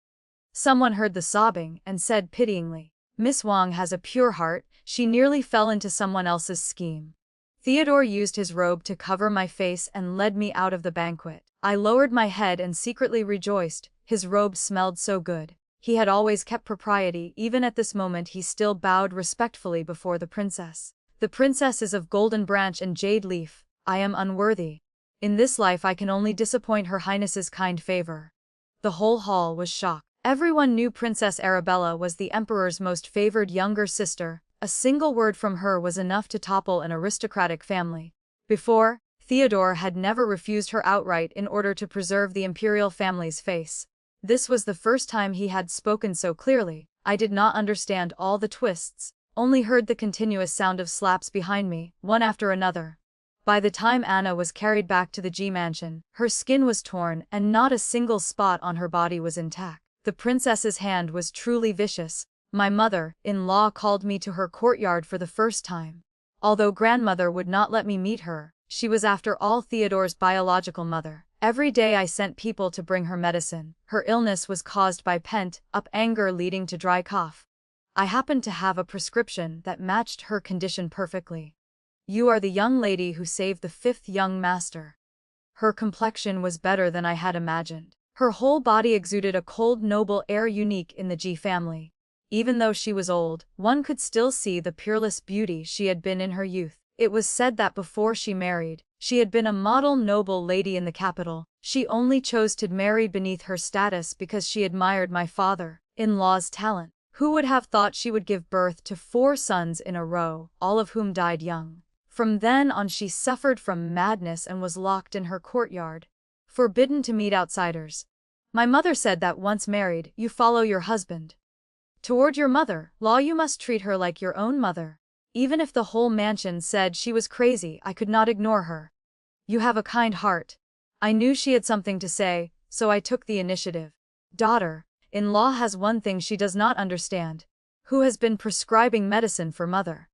Someone heard the sobbing and said pityingly, Miss Wang has a pure heart, she nearly fell into someone else's scheme. Theodore used his robe to cover my face and led me out of the banquet. I lowered my head and secretly rejoiced, his robe smelled so good. He had always kept propriety, even at this moment he still bowed respectfully before the princess. The princess is of golden branch and jade leaf. I am unworthy. In this life I can only disappoint her highness's kind favor. The whole hall was shocked. Everyone knew Princess Arabella was the emperor's most favored younger sister, A single word from her was enough to topple an aristocratic family. Before, Theodore had never refused her outright in order to preserve the imperial family's face. This was the first time he had spoken so clearly. I did not understand all the twists, only heard the continuous sound of slaps behind me, one after another. By the time Anna was carried back to the G-mansion, her skin was torn and not a single spot on her body was intact. The princess's hand was truly vicious. My mother-in-law called me to her courtyard for the first time. Although grandmother would not let me meet her, she was after all Theodore's biological mother. Every day I sent people to bring her medicine. Her illness was caused by pent-up anger leading to dry cough. I happened to have a prescription that matched her condition perfectly. You are the young lady who saved the fifth young master. Her complexion was better than I had imagined. Her whole body exuded a cold, noble air unique in the G family. Even though she was old, one could still see the peerless beauty she had been in her youth. It was said that before she married, she had been a model noble lady in the capital. She only chose to marry beneath her status because she admired my father-in-law's talent. Who would have thought she would give birth to 4 sons in a row, all of whom died young? From then on she suffered from madness and was locked in her courtyard, forbidden to meet outsiders. My mother said that once married, you follow your husband. Toward your mother-in-law you must treat her like your own mother. Even if the whole mansion said she was crazy, I could not ignore her. You have a kind heart. I knew she had something to say, so I took the initiative. Daughter-in-law has one thing she does not understand. Who has been prescribing medicine for mother?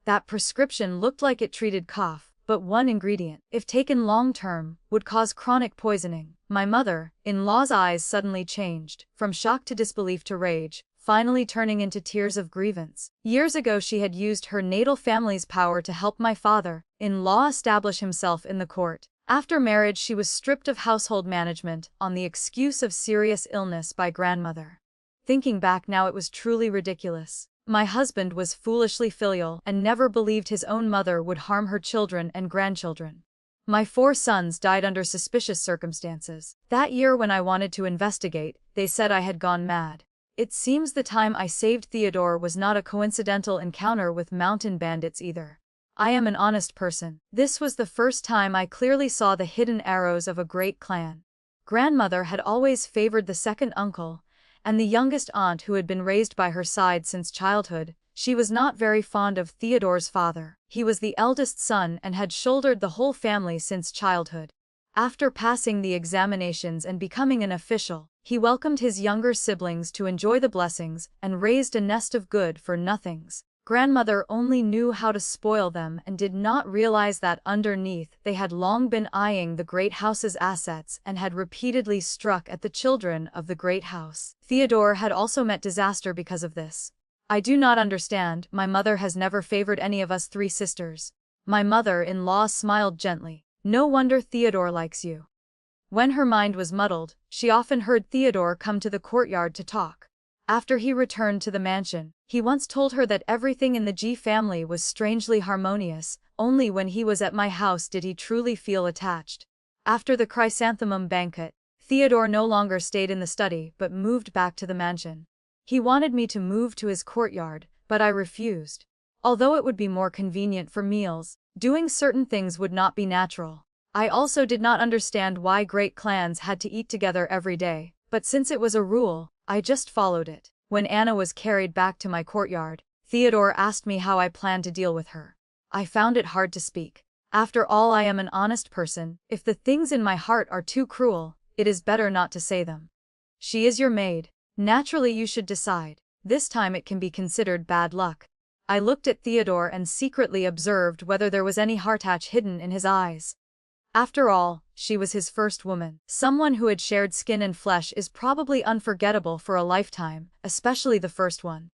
That prescription looked like it treated cough, but one ingredient, if taken long-term, would cause chronic poisoning. My mother-in-law's eyes suddenly changed, from shock to disbelief to rage, finally turning into tears of grievance. Years ago she had used her natal family's power to help my father-in-law establish himself in the court. After marriage she was stripped of household management on the excuse of serious illness by grandmother. Thinking back now, it was truly ridiculous. My husband was foolishly filial and never believed his own mother would harm her children and grandchildren. My 4 sons died under suspicious circumstances. That year when I wanted to investigate, they said I had gone mad. It seems the time I saved Theodore was not a coincidental encounter with mountain bandits either. I am an honest person. This was the first time I clearly saw the hidden arrows of a great clan. Grandmother had always favored the second uncle, and the youngest aunt who had been raised by her side since childhood. She was not very fond of Theodore's father. He was the eldest son and had shouldered the whole family since childhood. After passing the examinations and becoming an official, he welcomed his younger siblings to enjoy the blessings and raised a nest of good-for-nothings. Grandmother only knew how to spoil them and did not realize that underneath they had long been eyeing the great house's assets and had repeatedly struck at the children of the great house. Theodore had also met disaster because of this. I do not understand. My mother has never favored any of us 3 sisters. My mother-in-law smiled gently. No wonder Theodore likes you. When her mind was muddled, she often heard Theodore come to the courtyard to talk. After he returned to the mansion, he once told her that everything in the G family was strangely harmonious. Only when he was at my house did he truly feel attached. After the chrysanthemum banquet, Theodore no longer stayed in the study but moved back to the mansion. He wanted me to move to his courtyard, but I refused. Although it would be more convenient for meals, doing certain things would not be natural. I also did not understand why great clans had to eat together every day, but since it was a rule, I just followed it. When Anna was carried back to my courtyard, Theodore asked me how I planned to deal with her. I found it hard to speak. After all, I am an honest person. If the things in my heart are too cruel, it is better not to say them. She is your maid. Naturally you should decide. This time it can be considered bad luck. I looked at Theodore and secretly observed whether there was any heartache hidden in his eyes. After all, she was his first woman. Someone who had shared skin and flesh is probably unforgettable for a lifetime, especially the first one.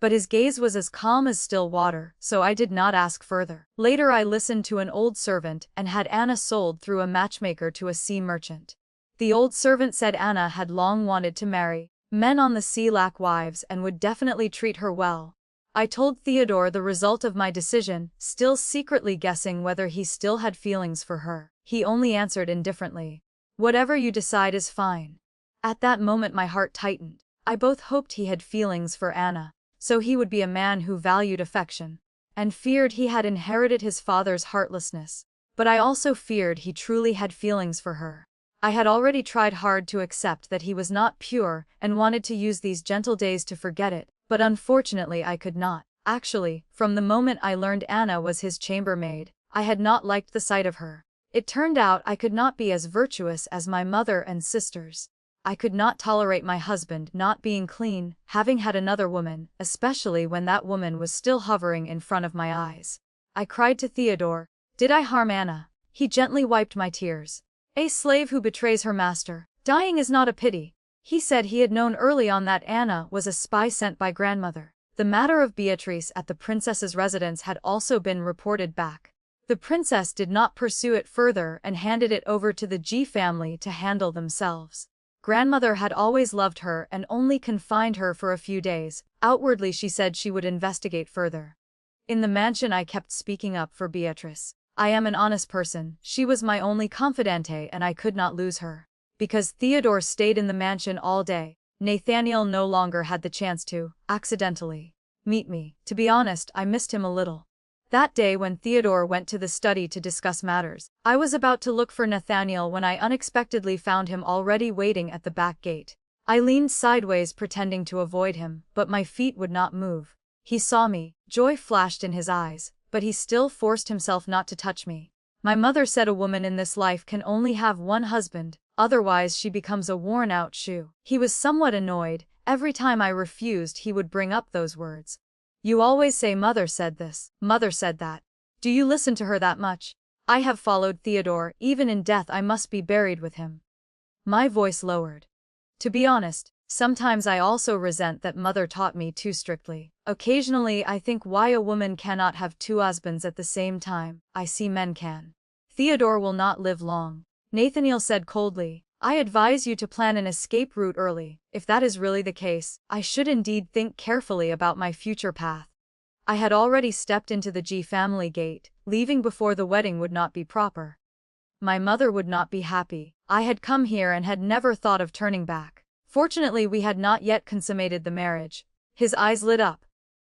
But his gaze was as calm as still water, so I did not ask further. Later I listened to an old servant and had Anna sold through a matchmaker to a sea merchant. The old servant said Anna had long wanted to marry. Men on the sea lack wives and would definitely treat her well. I told Theodore the result of my decision, still secretly guessing whether he still had feelings for her. He only answered indifferently, "Whatever you decide is fine." At that moment my heart tightened. I both hoped he had feelings for Anna, so he would be a man who valued affection, and feared he had inherited his father's heartlessness. But I also feared he truly had feelings for her. I had already tried hard to accept that he was not pure and wanted to use these gentle days to forget it, but unfortunately I could not. Actually, from the moment I learned Anna was his chambermaid, I had not liked the sight of her. It turned out I could not be as virtuous as my mother and sisters. I could not tolerate my husband not being clean, having had another woman, especially when that woman was still hovering in front of my eyes. I cried to Theodore, "Did I harm Anna?" He gently wiped my tears. "A slave who betrays her master. Dying is not a pity." He said he had known early on that Anna was a spy sent by grandmother. The matter of Beatrice at the princess's residence had also been reported back. The princess did not pursue it further and handed it over to the G family to handle themselves. Grandmother had always loved her and only confined her for a few days. Outwardly she said she would investigate further. In the mansion I kept speaking up for Beatrice. I am an honest person, she was my only confidante and I could not lose her. Because Theodore stayed in the mansion all day, Nathaniel no longer had the chance to, accidentally, meet me. To be honest, I missed him a little. That day when Theodore went to the study to discuss matters, I was about to look for Nathaniel when I unexpectedly found him already waiting at the back gate. I leaned sideways pretending to avoid him, but my feet would not move. He saw me, joy flashed in his eyes, but he still forced himself not to touch me. My mother said a woman in this life can only have one husband, otherwise she becomes a worn-out shoe. He was somewhat annoyed. Every time I refused he would bring up those words. "You always say mother said this, mother said that. Do you listen to her that much? I have followed Theodore, even in death I must be buried with him." My voice lowered. To be honest, sometimes I also resent that mother taught me too strictly. Occasionally I think why a woman cannot have two husbands at the same time. I see men can. "Theodore will not live long," Nathaniel said coldly. "I advise you to plan an escape route early. If that is really the case, I should indeed think carefully about my future path." I had already stepped into the G family gate. Leaving before the wedding would not be proper. My mother would not be happy. I had come here and had never thought of turning back. Fortunately we had not yet consummated the marriage. His eyes lit up.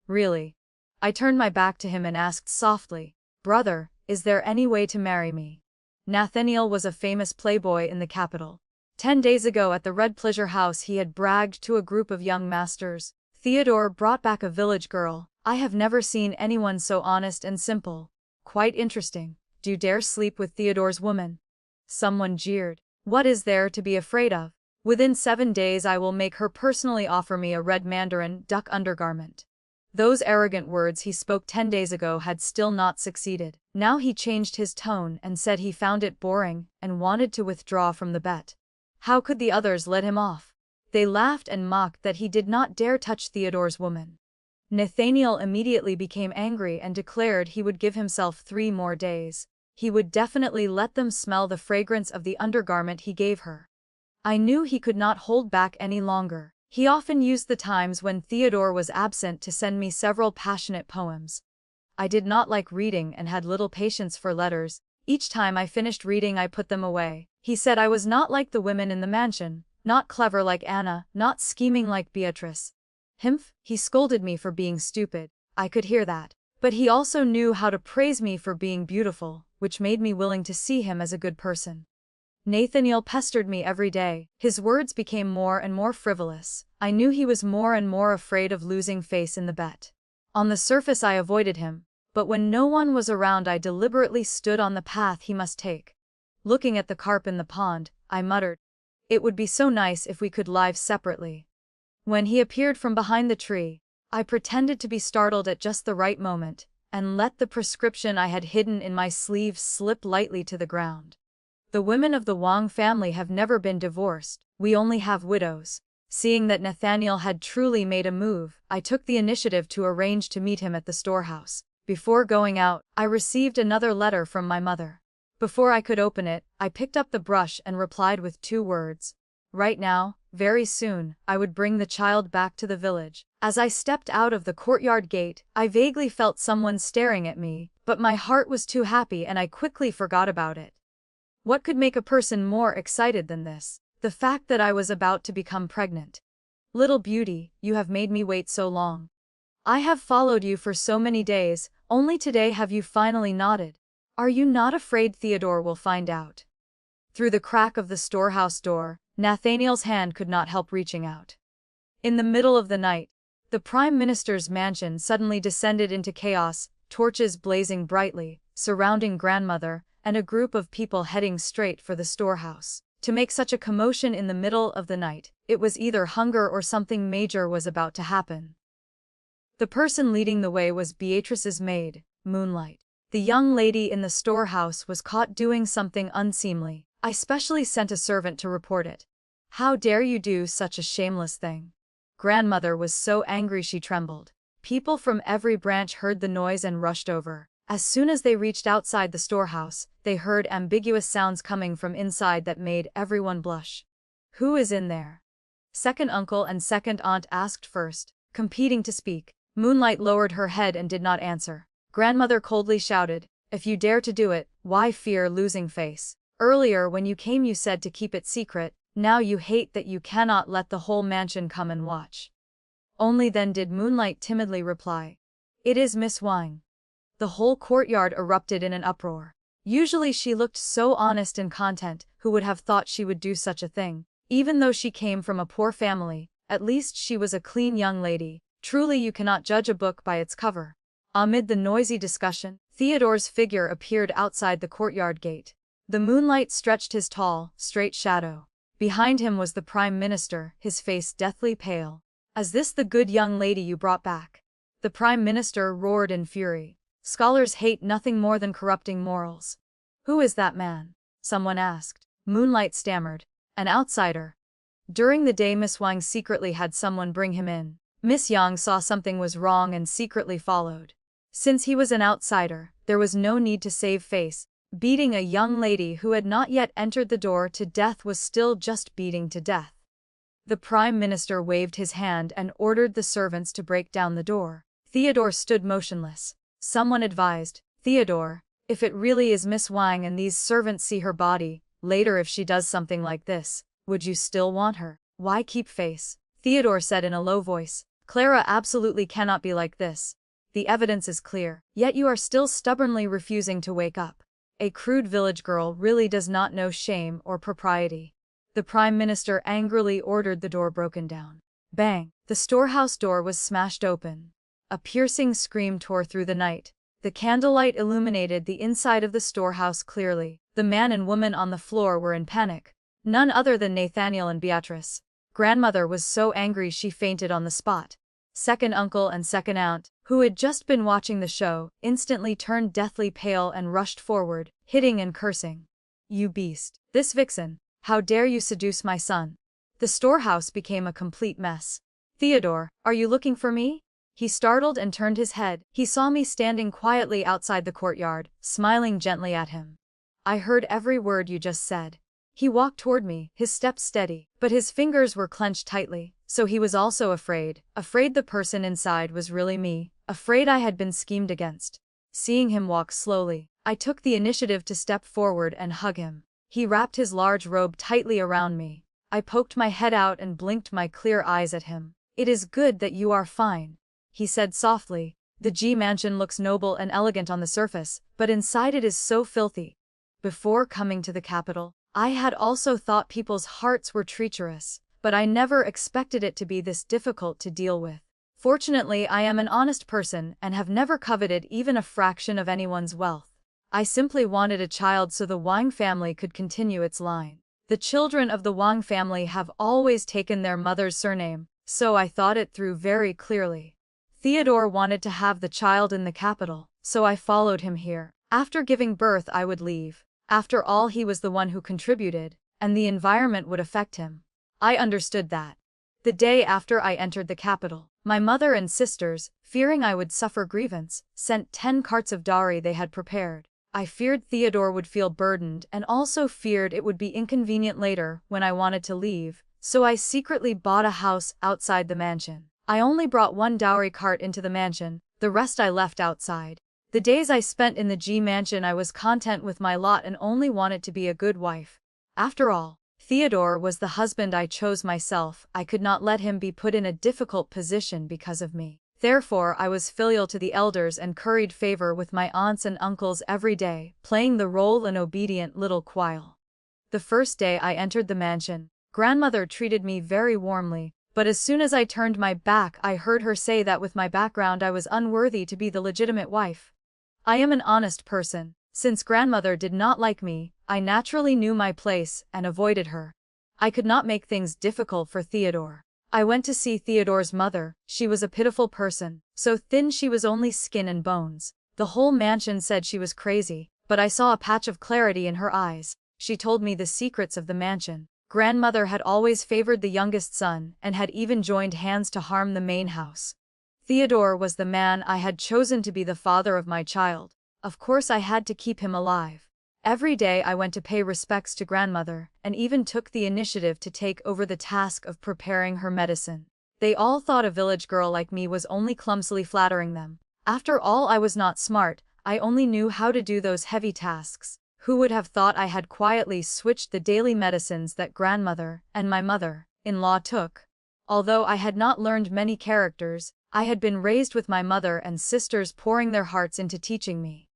"Really?" I turned my back to him and asked softly, "Brother, is there any way to marry me?" Nathaniel was a famous playboy in the capital. 10 days ago at the Red Pleasure House he had bragged to a group of young masters. "Theodore brought back a village girl. I have never seen anyone so honest and simple. Quite interesting. Do you dare sleep with Theodore's woman?" Someone jeered. "What is there to be afraid of? Within 7 days I will make her personally offer me a red mandarin duck undergarment." Those arrogant words he spoke 10 days ago had still not succeeded. Now he changed his tone and said he found it boring and wanted to withdraw from the bet. How could the others let him off? They laughed and mocked that he did not dare touch Theodore's woman. Nathaniel immediately became angry and declared he would give himself 3 more days. He would definitely let them smell the fragrance of the undergarment he gave her. I knew he could not hold back any longer. He often used the times when Theodore was absent to send me several passionate poems. I did not like reading and had little patience for letters. Each time I finished reading I put them away. He said I was not like the women in the mansion, not clever like Anna, not scheming like Beatrice. Himph, he scolded me for being stupid. I could hear that. But he also knew how to praise me for being beautiful, which made me willing to see him as a good person. Nathaniel pestered me every day. His words became more and more frivolous. I knew he was more and more afraid of losing face in the bet. On the surface I avoided him, but when no one was around I deliberately stood on the path he must take. Looking at the carp in the pond, I muttered, "It would be so nice if we could live separately." When he appeared from behind the tree, I pretended to be startled at just the right moment, and let the prescription I had hidden in my sleeve slip lightly to the ground. "The women of the Wang family have never been divorced, we only have widows." Seeing that Nathaniel had truly made a move, I took the initiative to arrange to meet him at the storehouse. Before going out, I received another letter from my mother. Before I could open it, I picked up the brush and replied with 2 words. Right now, very soon, I would bring the child back to the village. As I stepped out of the courtyard gate, I vaguely felt someone staring at me, but my heart was too happy and I quickly forgot about it. What could make a person more excited than this? The fact that I was about to become pregnant. "Little beauty, you have made me wait so long." I have followed you for so many days, only today have you finally nodded. Are you not afraid Theodore will find out? Through the crack of the storehouse door, Nathaniel's hand could not help reaching out. In the middle of the night, the Prime Minister's mansion suddenly descended into chaos, torches blazing brightly, surrounding grandmother, and a group of people heading straight for the storehouse. To make such a commotion in the middle of the night, it was either hunger or something major was about to happen. The person leading the way was Beatrice's maid, Moonlight. The young lady in the storehouse was caught doing something unseemly. I specially sent a servant to report it. How dare you do such a shameless thing? Grandmother was so angry she trembled. People from every branch heard the noise and rushed over. As soon as they reached outside the storehouse, they heard ambiguous sounds coming from inside that made everyone blush. Who is in there? Second uncle and second aunt asked first, competing to speak. Moonlight lowered her head and did not answer. Grandmother coldly shouted, "If you dare to do it, why fear losing face? Earlier when you came you said to keep it secret, now you hate that you cannot let the whole mansion come and watch." Only then did Moonlight timidly reply, "It is Miss Wang." The whole courtyard erupted in an uproar. Usually she looked so honest and content, who would have thought she would do such a thing? Even though she came from a poor family, at least she was a clean young lady. Truly you cannot judge a book by its cover. Amid the noisy discussion, Theodore's figure appeared outside the courtyard gate. The moonlight stretched his tall, straight shadow. Behind him was the Prime Minister, his face deathly pale. "Is this the good young lady you brought back?" The Prime Minister roared in fury. "Scholars hate nothing more than corrupting morals." "Who is that man?" someone asked. Moonlight stammered. "An outsider." During the day Miss Wang secretly had someone bring him in. Miss Yang saw something was wrong and secretly followed. Since he was an outsider, there was no need to save face. Beating a young lady who had not yet entered the door to death was still just beating to death. The Prime Minister waved his hand and ordered the servants to break down the door. Theodore stood motionless. Someone advised, "Theodore, if it really is Miss Wang and these servants see her body, later if she does something like this, would you still want her? Why keep face?" Theodore said in a low voice, "Clara absolutely cannot be like this. The evidence is clear, yet you are still stubbornly refusing to wake up. A crude village girl really does not know shame or propriety." The Prime Minister angrily ordered the door broken down. Bang! The storehouse door was smashed open. A piercing scream tore through the night. The candlelight illuminated the inside of the storehouse clearly. The man and woman on the floor were in panic. None other than Nathaniel and Beatrice. Grandmother was so angry she fainted on the spot. Second uncle and second aunt, who had just been watching the show, instantly turned deathly pale and rushed forward, hitting and cursing. "You beast! This vixen! How dare you seduce my son?" The storehouse became a complete mess. "Theodore, are you looking for me?" He startled and turned his head. He saw me standing quietly outside the courtyard, smiling gently at him. "I heard every word you just said." He walked toward me, his steps steady, but his fingers were clenched tightly, so he was also afraid the person inside was really me, afraid I had been schemed against. Seeing him walk slowly, I took the initiative to step forward and hug him. He wrapped his large robe tightly around me. I poked my head out and blinked my clear eyes at him. "It is good that you are fine," he said softly. "The G mansion looks noble and elegant on the surface, but inside it is so filthy." Before coming to the capital, I had also thought people's hearts were treacherous, but I never expected it to be this difficult to deal with. Fortunately, I am an honest person and have never coveted even a fraction of anyone's wealth. I simply wanted a child so the Wang family could continue its line. The children of the Wang family have always taken their mother's surname, so I thought it through very clearly. Theodore wanted to have the child in the capital, so I followed him here. After giving birth I would leave. After all, he was the one who contributed, and the environment would affect him. I understood that. The day after I entered the capital, my mother and sisters, fearing I would suffer grievance, sent 10 carts of dowry they had prepared. I feared Theodore would feel burdened and also feared it would be inconvenient later when I wanted to leave, so I secretly bought a house outside the mansion. I only brought 1 dowry cart into the mansion, the rest I left outside. The days I spent in the G mansion I was content with my lot and only wanted to be a good wife. After all, Theodore was the husband I chose myself. I could not let him be put in a difficult position because of me. Therefore I was filial to the elders and curried favor with my aunts and uncles every day, playing the role an obedient little quail. The first day I entered the mansion, grandmother treated me very warmly, but as soon as I turned my back I heard her say that with my background I was unworthy to be the legitimate wife. I am an honest person. Since grandmother did not like me, I naturally knew my place and avoided her. I could not make things difficult for Theodore. I went to see Theodore's mother. She was a pitiful person, so thin she was only skin and bones. The whole mansion said she was crazy, but I saw a patch of clarity in her eyes. She told me the secrets of the mansion. Grandmother had always favored the youngest son and had even joined hands to harm the main house. Theodore was the man I had chosen to be the father of my child. Of course I had to keep him alive. Every day I went to pay respects to grandmother, and even took the initiative to take over the task of preparing her medicine. They all thought a village girl like me was only clumsily flattering them. After all, I was not smart, I only knew how to do those heavy tasks. Who would have thought I had quietly switched the daily medicines that grandmother and my mother-in-law took? Although I had not learned many characters, I had been raised with my mother and sisters pouring their hearts into teaching me.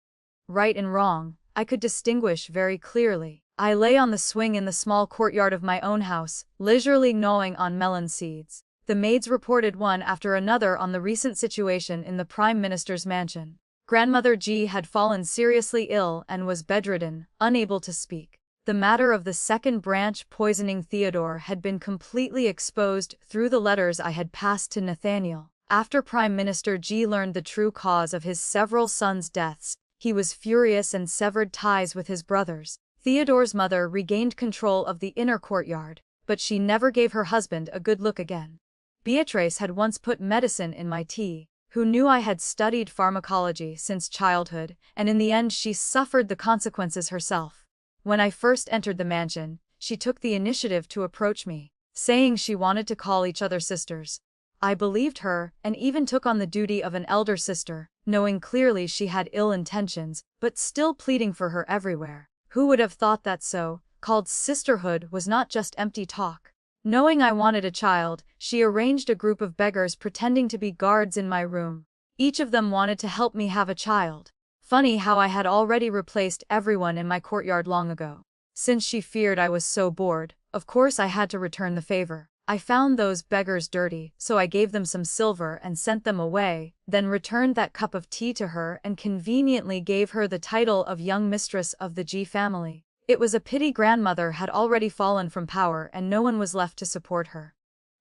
Right and wrong, I could distinguish very clearly. I lay on the swing in the small courtyard of my own house, leisurely gnawing on melon seeds. The maids reported one after another on the recent situation in the Prime Minister's mansion. Grandmother G had fallen seriously ill and was bedridden, unable to speak. The matter of the second branch poisoning Theodore had been completely exposed through the letters I had passed to Nathaniel. After Prime Minister G learned the true cause of his several sons' deaths, he was furious and severed ties with his brothers. Theodore's mother regained control of the inner courtyard, but she never gave her husband a good look again. Beatrice had once put medicine in my tea, who knew I had studied pharmacology since childhood, and in the end she suffered the consequences herself. When I first entered the mansion, she took the initiative to approach me, saying she wanted to call each other sisters. I believed her, and even took on the duty of an elder sister, knowing clearly she had ill intentions, but still pleading for her everywhere. Who would have thought that so-called sisterhood was not just empty talk? Knowing I wanted a child, she arranged a group of beggars pretending to be guards in my room. Each of them wanted to help me have a child. Funny how I had already replaced everyone in my courtyard long ago. Since she feared I was so bored, of course I had to return the favor. I found those beggars dirty, so I gave them some silver and sent them away, then returned that cup of tea to her and conveniently gave her the title of young mistress of the G family. It was a pity grandmother had already fallen from power and no one was left to support her.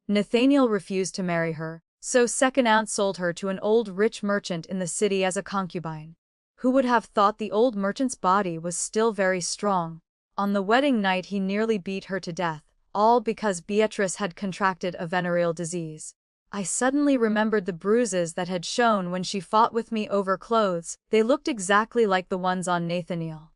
Nathaniel refused to marry her, so second aunt sold her to an old rich merchant in the city as a concubine. Who would have thought the old merchant's body was still very strong? On the wedding night he nearly beat her to death, all because Beatrice had contracted a venereal disease. I suddenly remembered the bruises that had shown when she fought with me over clothes. They looked exactly like the ones on Nathaniel.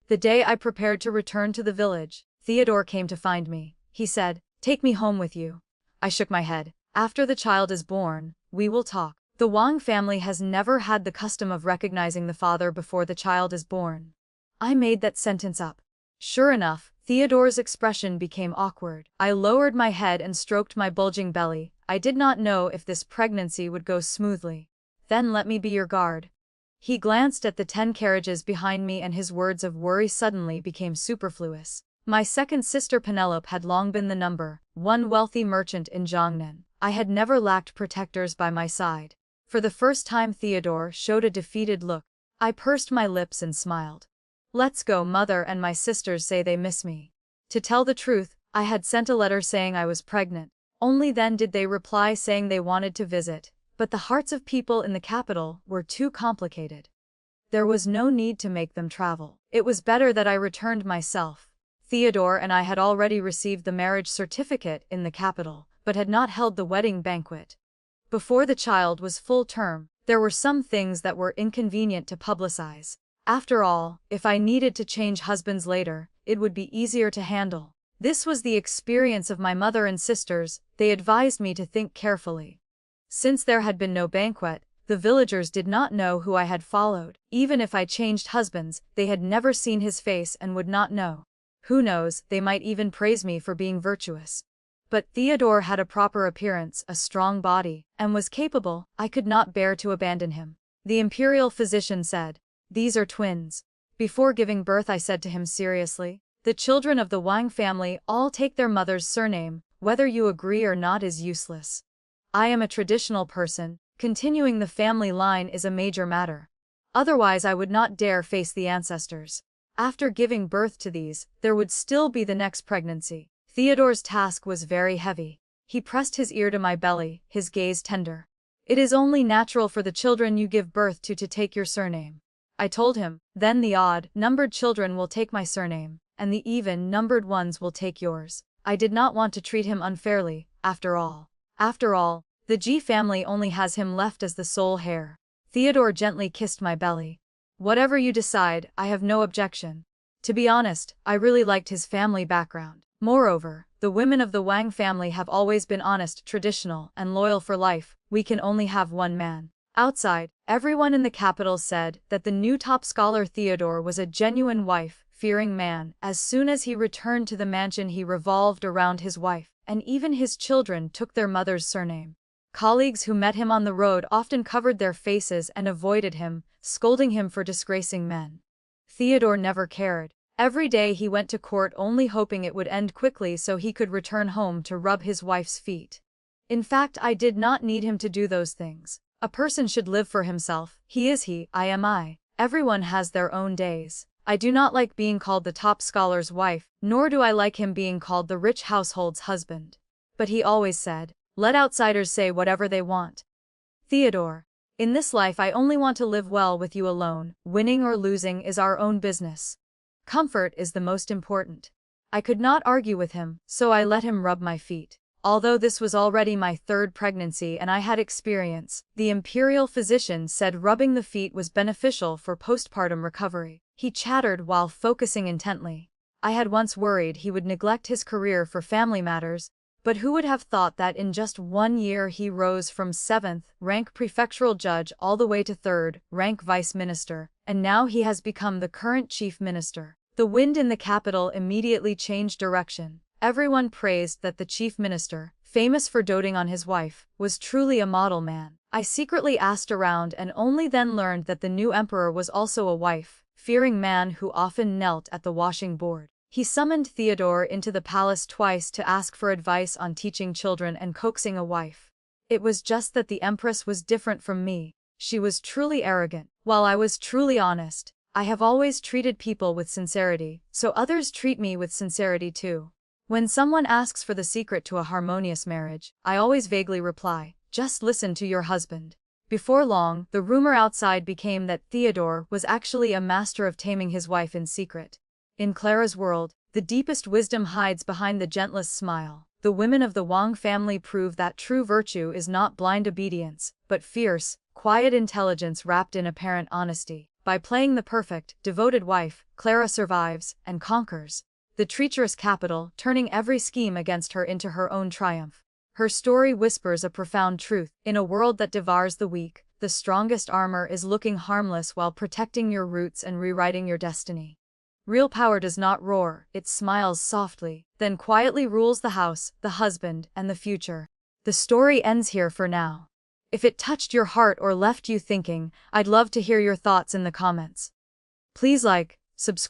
The day I prepared to return to the village, Theodore came to find me. He said, "Take me home with you." I shook my head. "After the child is born, we will talk." The Wang family has never had the custom of recognizing the father before the child is born. I made that sentence up. Sure enough, Theodore's expression became awkward. I lowered my head and stroked my bulging belly. I did not know if this pregnancy would go smoothly. "Then let me be your guard." He glanced at the 10 carriages behind me and his words of worry suddenly became superfluous. My second sister Penelope had long been the number one wealthy merchant in Jiangnan. I had never lacked protectors by my side. For the first time Theodore showed a defeated look. I pursed my lips and smiled. "Let's go, mother and my sisters say they miss me." To tell the truth, I had sent a letter saying I was pregnant. Only then did they reply saying they wanted to visit, but the hearts of people in the capital were too complicated. There was no need to make them travel. It was better that I returned myself. Theodore and I had already received the marriage certificate in the capital, but had not held the wedding banquet. Before the child was full term, there were some things that were inconvenient to publicize. After all, if I needed to change husbands later, it would be easier to handle. This was the experience of my mother and sisters. They advised me to think carefully. Since there had been no banquet, the villagers did not know who I had followed. Even if I changed husbands, they had never seen his face and would not know. Who knows, they might even praise me for being virtuous. But Theodore had a proper appearance, a strong body, and was capable. I could not bear to abandon him. The imperial physician said, "These are twins." Before giving birth, I said to him seriously, "The children of the Wang family all take their mother's surname. Whether you agree or not is useless. I am a traditional person. Continuing the family line is a major matter. Otherwise I would not dare face the ancestors. After giving birth to these, there would still be the next pregnancy." Theodore's task was very heavy. He pressed his ear to my belly, his gaze tender. "It is only natural for the children you give birth to take your surname," I told him. "Then the odd-numbered children will take my surname, and the even-numbered ones will take yours." I did not want to treat him unfairly, after all. The G family only has him left as the sole heir. Theodore gently kissed my belly. "Whatever you decide, I have no objection." To be honest, I really liked his family background. Moreover, the women of the Wang family have always been honest, traditional, and loyal for life. We can only have one man. Outside, everyone in the capital said that the new top scholar Theodore was a genuine wife-fearing man. As soon as he returned to the mansion, he revolved around his wife, and even his children took their mother's surname. Colleagues who met him on the road often covered their faces and avoided him, scolding him for disgracing men. Theodore never cared. Every day he went to court only hoping it would end quickly so he could return home to rub his wife's feet. In fact, I did not need him to do those things. A person should live for himself. He is he, I am I. Everyone has their own days. I do not like being called the top scholar's wife, nor do I like him being called the rich household's husband. But he always said, "Let outsiders say whatever they want." Theodore, in this life I only want to live well with you alone. Winning or losing is our own business. Comfort is the most important. I could not argue with him, so I let him rub my feet. Although this was already my third pregnancy and I had experience, the imperial physician said rubbing the feet was beneficial for postpartum recovery. He chattered while focusing intently. I had once worried he would neglect his career for family matters, but who would have thought that in just 1 year he rose from 7th rank prefectural judge all the way to 3rd rank vice minister, and now he has become the current chief minister. The wind in the capital immediately changed direction. Everyone praised that the chief minister, famous for doting on his wife, was truly a model man. I secretly asked around and only then learned that the new emperor was also a wife-fearing man who often knelt at the washing board. He summoned Theodore into the palace twice to ask for advice on teaching children and coaxing a wife. It was just that the empress was different from me. She was truly arrogant, while I was truly honest. I have always treated people with sincerity, so others treat me with sincerity too. When someone asks for the secret to a harmonious marriage, I always vaguely reply, "Just listen to your husband." Before long, the rumor outside became that Theodore was actually a master of taming his wife in secret. In Clara's world, the deepest wisdom hides behind the gentlest smile. The women of the Wang family prove that true virtue is not blind obedience, but fierce, quiet intelligence wrapped in apparent honesty. By playing the perfect, devoted wife, Clara survives and conquers the treacherous capital, turning every scheme against her into her own triumph. Her story whispers a profound truth. In a world that devours the weak, the strongest armor is looking harmless while protecting your roots and rewriting your destiny. Real power does not roar, it smiles softly, then quietly rules the house, the husband, and the future. The story ends here for now. If it touched your heart or left you thinking, I'd love to hear your thoughts in the comments. Please like, subscribe.